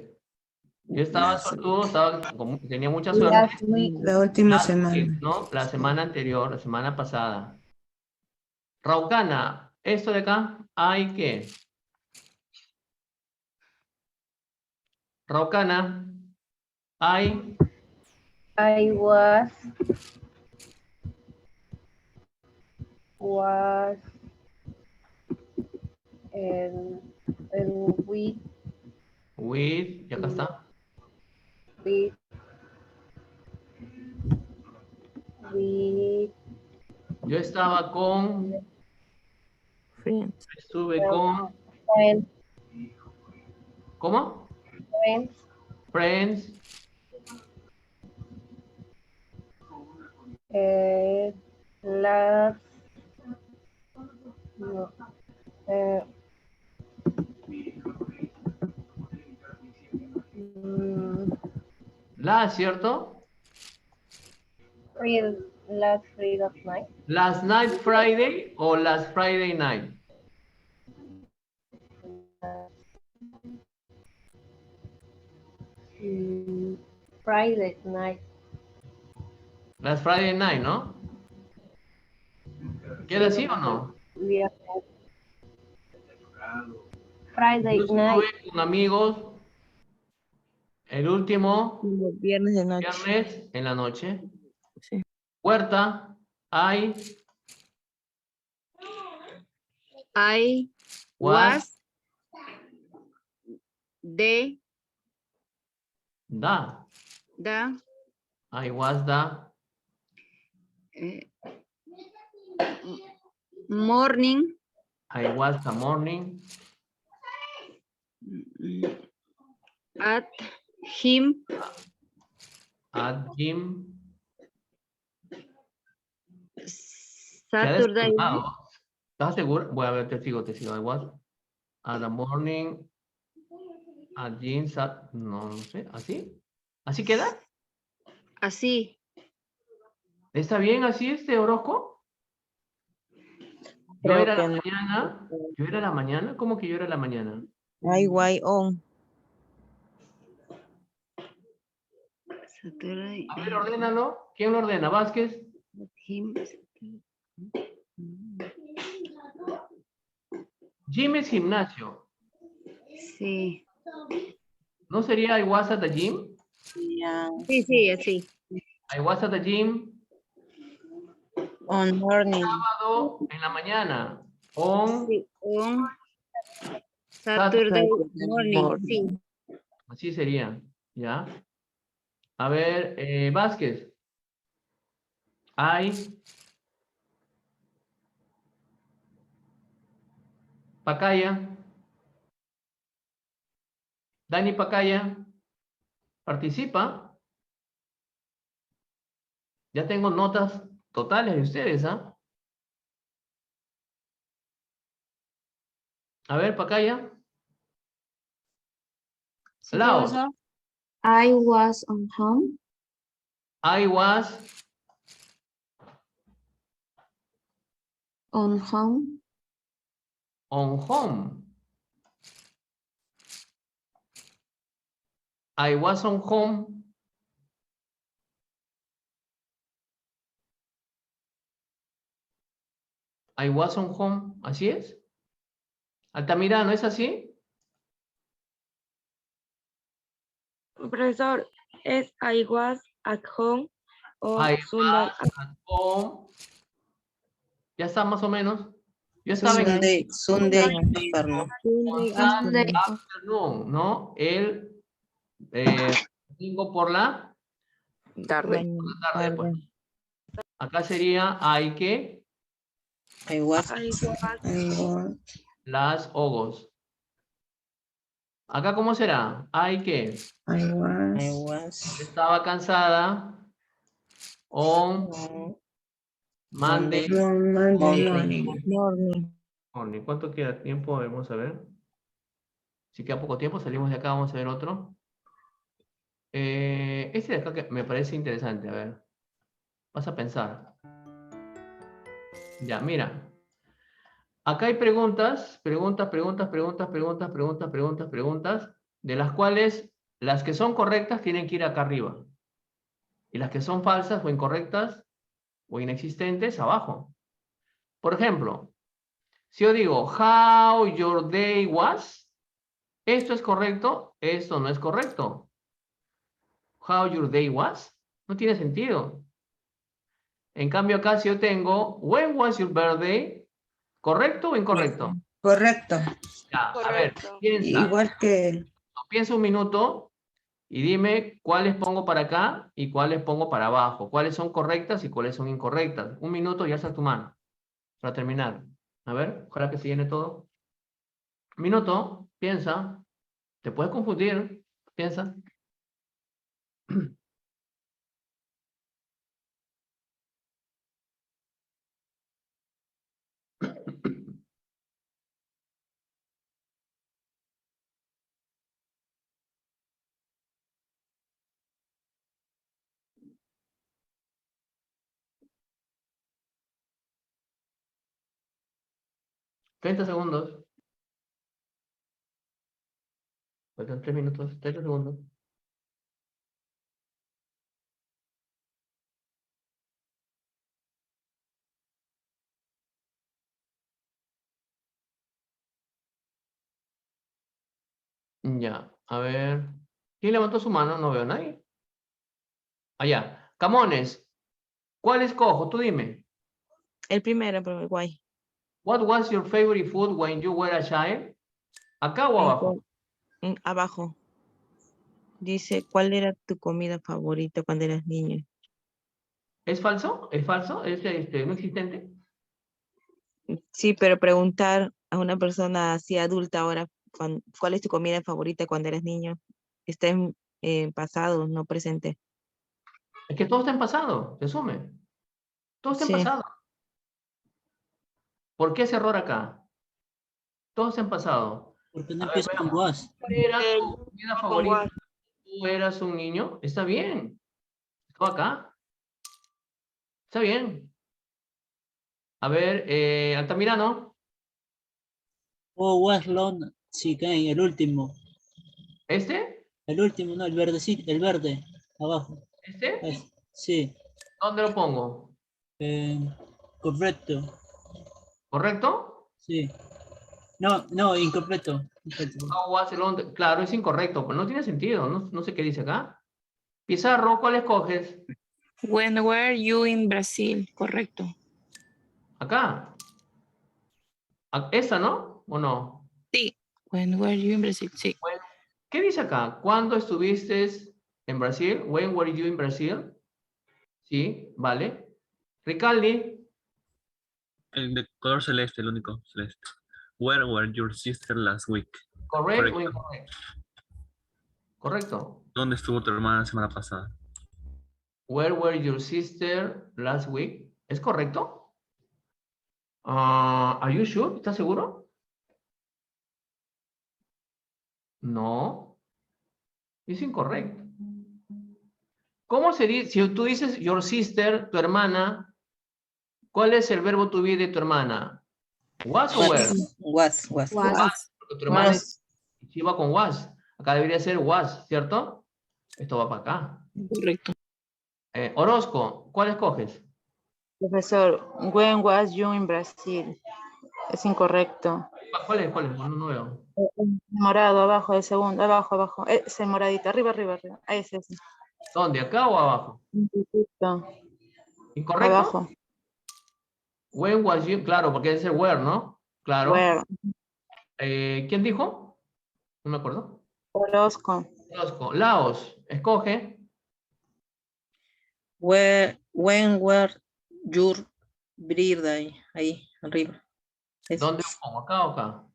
Yo estaba suertudo, tenía mucha suerte. Last week. La última Last semana. week, ¿no? La semana anterior, la semana pasada. Raucana, esto de acá, ¿hay qué? Raucana, ¿hay? I was With, y acá está. with Yo estaba con, estuve con, friends. ¿cómo? Friends. Last no, Last, ¿cierto? last Friday night. Last night Friday o last Friday night. Friday night. Last Friday night, ¿no? ¿Queda así o no? Friday Yo night. estuve con amigos el último Los viernes de noche. viernes en la noche. Sí. Huerta, I was the I was the morning I was the morning at him at gym. Saturday ¿Estás seguro? Voy a ver, te sigo. I was at the morning at gym. No sé, ¿así? ¿Así queda? así. ¿Está bien así Orozco? Yo Creo era que la no. mañana. ¿Yo era la mañana? ¿Cómo que yo era la mañana? On. Saturday A ver, ordénalo. ¿Quién lo ordena? ¿Vázquez? at him. Gym es gimnasio. Sí. ¿No sería I was at the gym? Sí, así. I was at the gym. On morning. Sábado en la mañana. On. Sí, on Saturday morning. Sí. Así sería. ¿Ya? A ver, Vázquez. Pacaya. Dani Pacaya. Participa. Ya tengo notas totales de ustedes, ¿ah? A ver, Pacaya. Sí, Laos. profesor. I was on home. I was On home. on home. I was on home. I was on home. ¿Así es? Altamira, ¿no es así? Profesor, es I was at home on I Sunday. was at home. Ya está más o menos. Yo estaba en Sunday afternoon. Sunday afternoon, ¿no? El domingo por la Tarde. tarde. Pues. Acá sería hay que I was. las ogos. Acá ¿cómo será? Hay que I was. estaba cansada on Monday Morning. morning. ¿Cuánto queda tiempo? Vamos a ver. Si queda poco tiempo, salimos de acá, vamos a ver otro. Este de acá que me parece interesante, a ver. Vas a pensar. Ya, mira. Acá hay preguntas, de las cuales las que son correctas tienen que ir acá arriba. Y las que son falsas o incorrectas o inexistentes, abajo. Por ejemplo, si yo digo, how your day was, ¿esto es correcto? Esto no es correcto. How your day was, no tiene sentido. En cambio acá si yo tengo, when was your birthday, ¿correcto o incorrecto? Correcto. Ya, a ver, piensa. Igual que Piensa un minuto y dime cuáles pongo para acá y cuáles pongo para abajo. Cuáles son correctas y cuáles son incorrectas. Un minuto y alza tu mano para terminar. A ver, ojalá que se llene todo. Minuto, piensa. Te puedes confundir. Piensa. $30 segundos. Faltan 3 minutos. 30 segundos. Ya, a ver. ¿Quién levantó su mano? No veo a nadie. Allá. Camones, ¿cuál escojo? Tú dime. El primero, pero guay. What was your favorite food when you were a child? ¿Acá o abajo? Abajo. Dice, ¿cuál era tu comida favorita cuando eras niño? ¿Es falso? ¿Es falso? ¿Es no existente? Sí, pero preguntar a una persona así adulta ahora, ¿cuál es tu comida favorita cuando eras niño? Está en pasado, no presente. Es que todo está en pasado, se asume. Todo está en Sí. pasado. ¿Por qué ese error acá? Todo está en pasado. Porque no A ver, empieza con veamos. was. ¿Cuál era tu comida favorita cuando tú eras un niño? Está bien. Está acá. Está bien. A ver, Altamirano. Oh, was long chicken, el último. ¿Este? El último, no, el verdecito, el verde, abajo. ¿Este? Sí. ¿Dónde lo pongo? Correcto. ¿Correcto? Sí. No, incompleto. How was it on Claro, es incorrecto, pero no tiene sentido. No sé qué dice acá. Pizarro, ¿cuál escoges? When were you in Brazil? Correcto. Acá. ¿Esta no? ¿O no? Sí. When were you in Brazil? Sí. ¿Qué dice acá? ¿Cuándo estuviste en Brasil? When were you in Brazil? Sí, vale. Ricaldi. El de color celeste, el único celeste. Where were your sister last week? ¿Correcto o Correcto. incorrecto? Correcto. ¿Dónde estuvo tu hermana la semana pasada? Where were your sister last week? ¿Es correcto? Are you sure? ¿Estás seguro? No. Es incorrecto. ¿Cómo se dice? Si tú dices your sister, tu hermana, ¿cuál es el verbo to be de tu hermana? Was o were? Was. Was. Porque tu hermana sí va con was. Acá debería ser was, ¿cierto? Esto va para acá. Correcto. Orozco, ¿cuál escoges? Profesor, when was you in Brazil? Es incorrecto. ¿Cuál es? No veo. Morado, abajo, el segundo, abajo. Es el moradito, arriba. Ahí es ese. ¿Dónde? ¿Acá o abajo? ¿Incorrecto? Abajo. When was you? Claro, porque es el where, ¿no? Claro. Where. ¿Quién dijo? No me acuerdo. Orozco. Orozco. Laos, escoge. When were your birthday? Ahí, arriba. ¿Dónde lo pongo? ¿Acá o acá?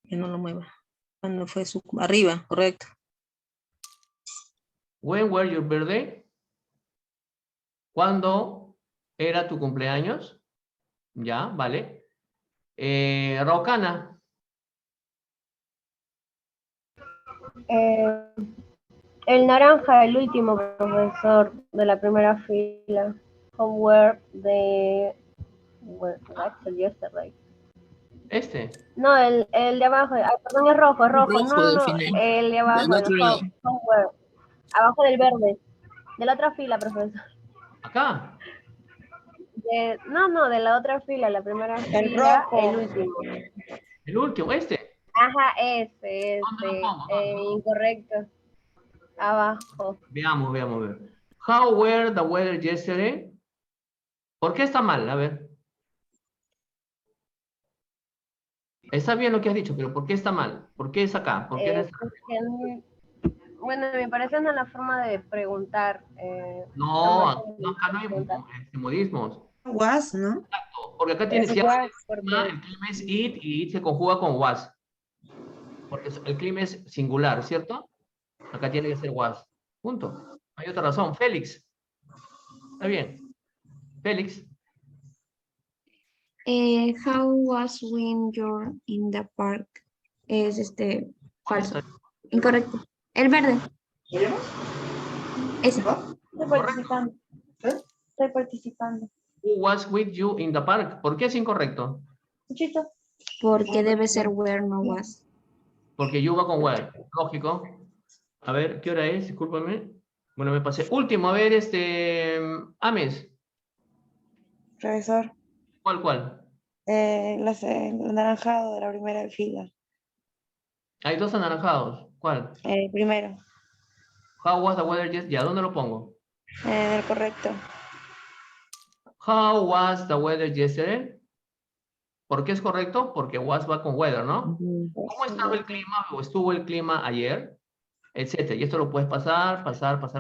Que no lo mueva. ¿Cuándo fue su... Arriba, correcto. When were your birthday? ¿Cuándo era tu cumpleaños? Ya, vale. Rocana. El naranja, el último, profesor, de la primera fila. Homework de... Actually, yesterday. ¿Este? No, el de abajo. Ay, perdón, es rojo. Rojo No, del final. el de abajo. Del otro lado. Homework. Abajo del verde. De la otra fila, profesor. ¿Acá? No, de la otra fila, la primera fila, rojo. el último. El último, este. Ajá, ese. ¿Dónde lo pongo? Incorrecto. Abajo. Veamos. How were the weather yesterday? ¿Por qué está mal? A ver. Está bien lo que has dicho, pero ¿por qué está mal? ¿Por qué es acá? ¿Por qué no está? Bueno, me parece una la forma de preguntar. No, acá no hay modismos. Was, ¿no? Exacto, porque acá tiene Es cierto. was, El clima es it y it se conjuga con was. Porque el clima es singular, ¿cierto? Acá tiene que ser was. Punto. No hay otra razón. Félix. Está bien. Félix. How was when you're in the park? Es falso. Incorrecto. El verde. Ese. Estoy participando. Who was with you in the park? ¿Por qué es incorrecto? Porque debe ser where, no was. Porque you va con where. Lógico. A ver, ¿qué hora es? Discúlpame. Bueno, me pasé. Último, a ver, Ames. Profesor, ¿Cuál? el anaranjado de la primera fila. Hay dos anaranjados. ¿Cuál? Primero, How was the weather yesterday? ¿Ya dónde lo pongo? en el correcto. How was the weather yesterday? ¿Por qué es correcto? Porque was va con weather, ¿no? ¿Cómo estaba el clima o estuvo el clima ayer? Etcétera. Y esto lo puedes pasar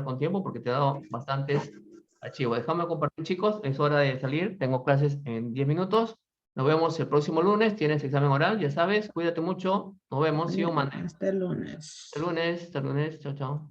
con tiempo porque te he dado bastantes archivos. Déjame compartir, chicos. Es hora de salir. Tengo clases en 10 minutos. Nos vemos el próximo lunes. Tienes examen oral, ya sabes. Cuídate mucho. Nos vemos. See you Monday. Hasta el lunes. Hasta el lunes. Hasta el lunes. Chao, chao.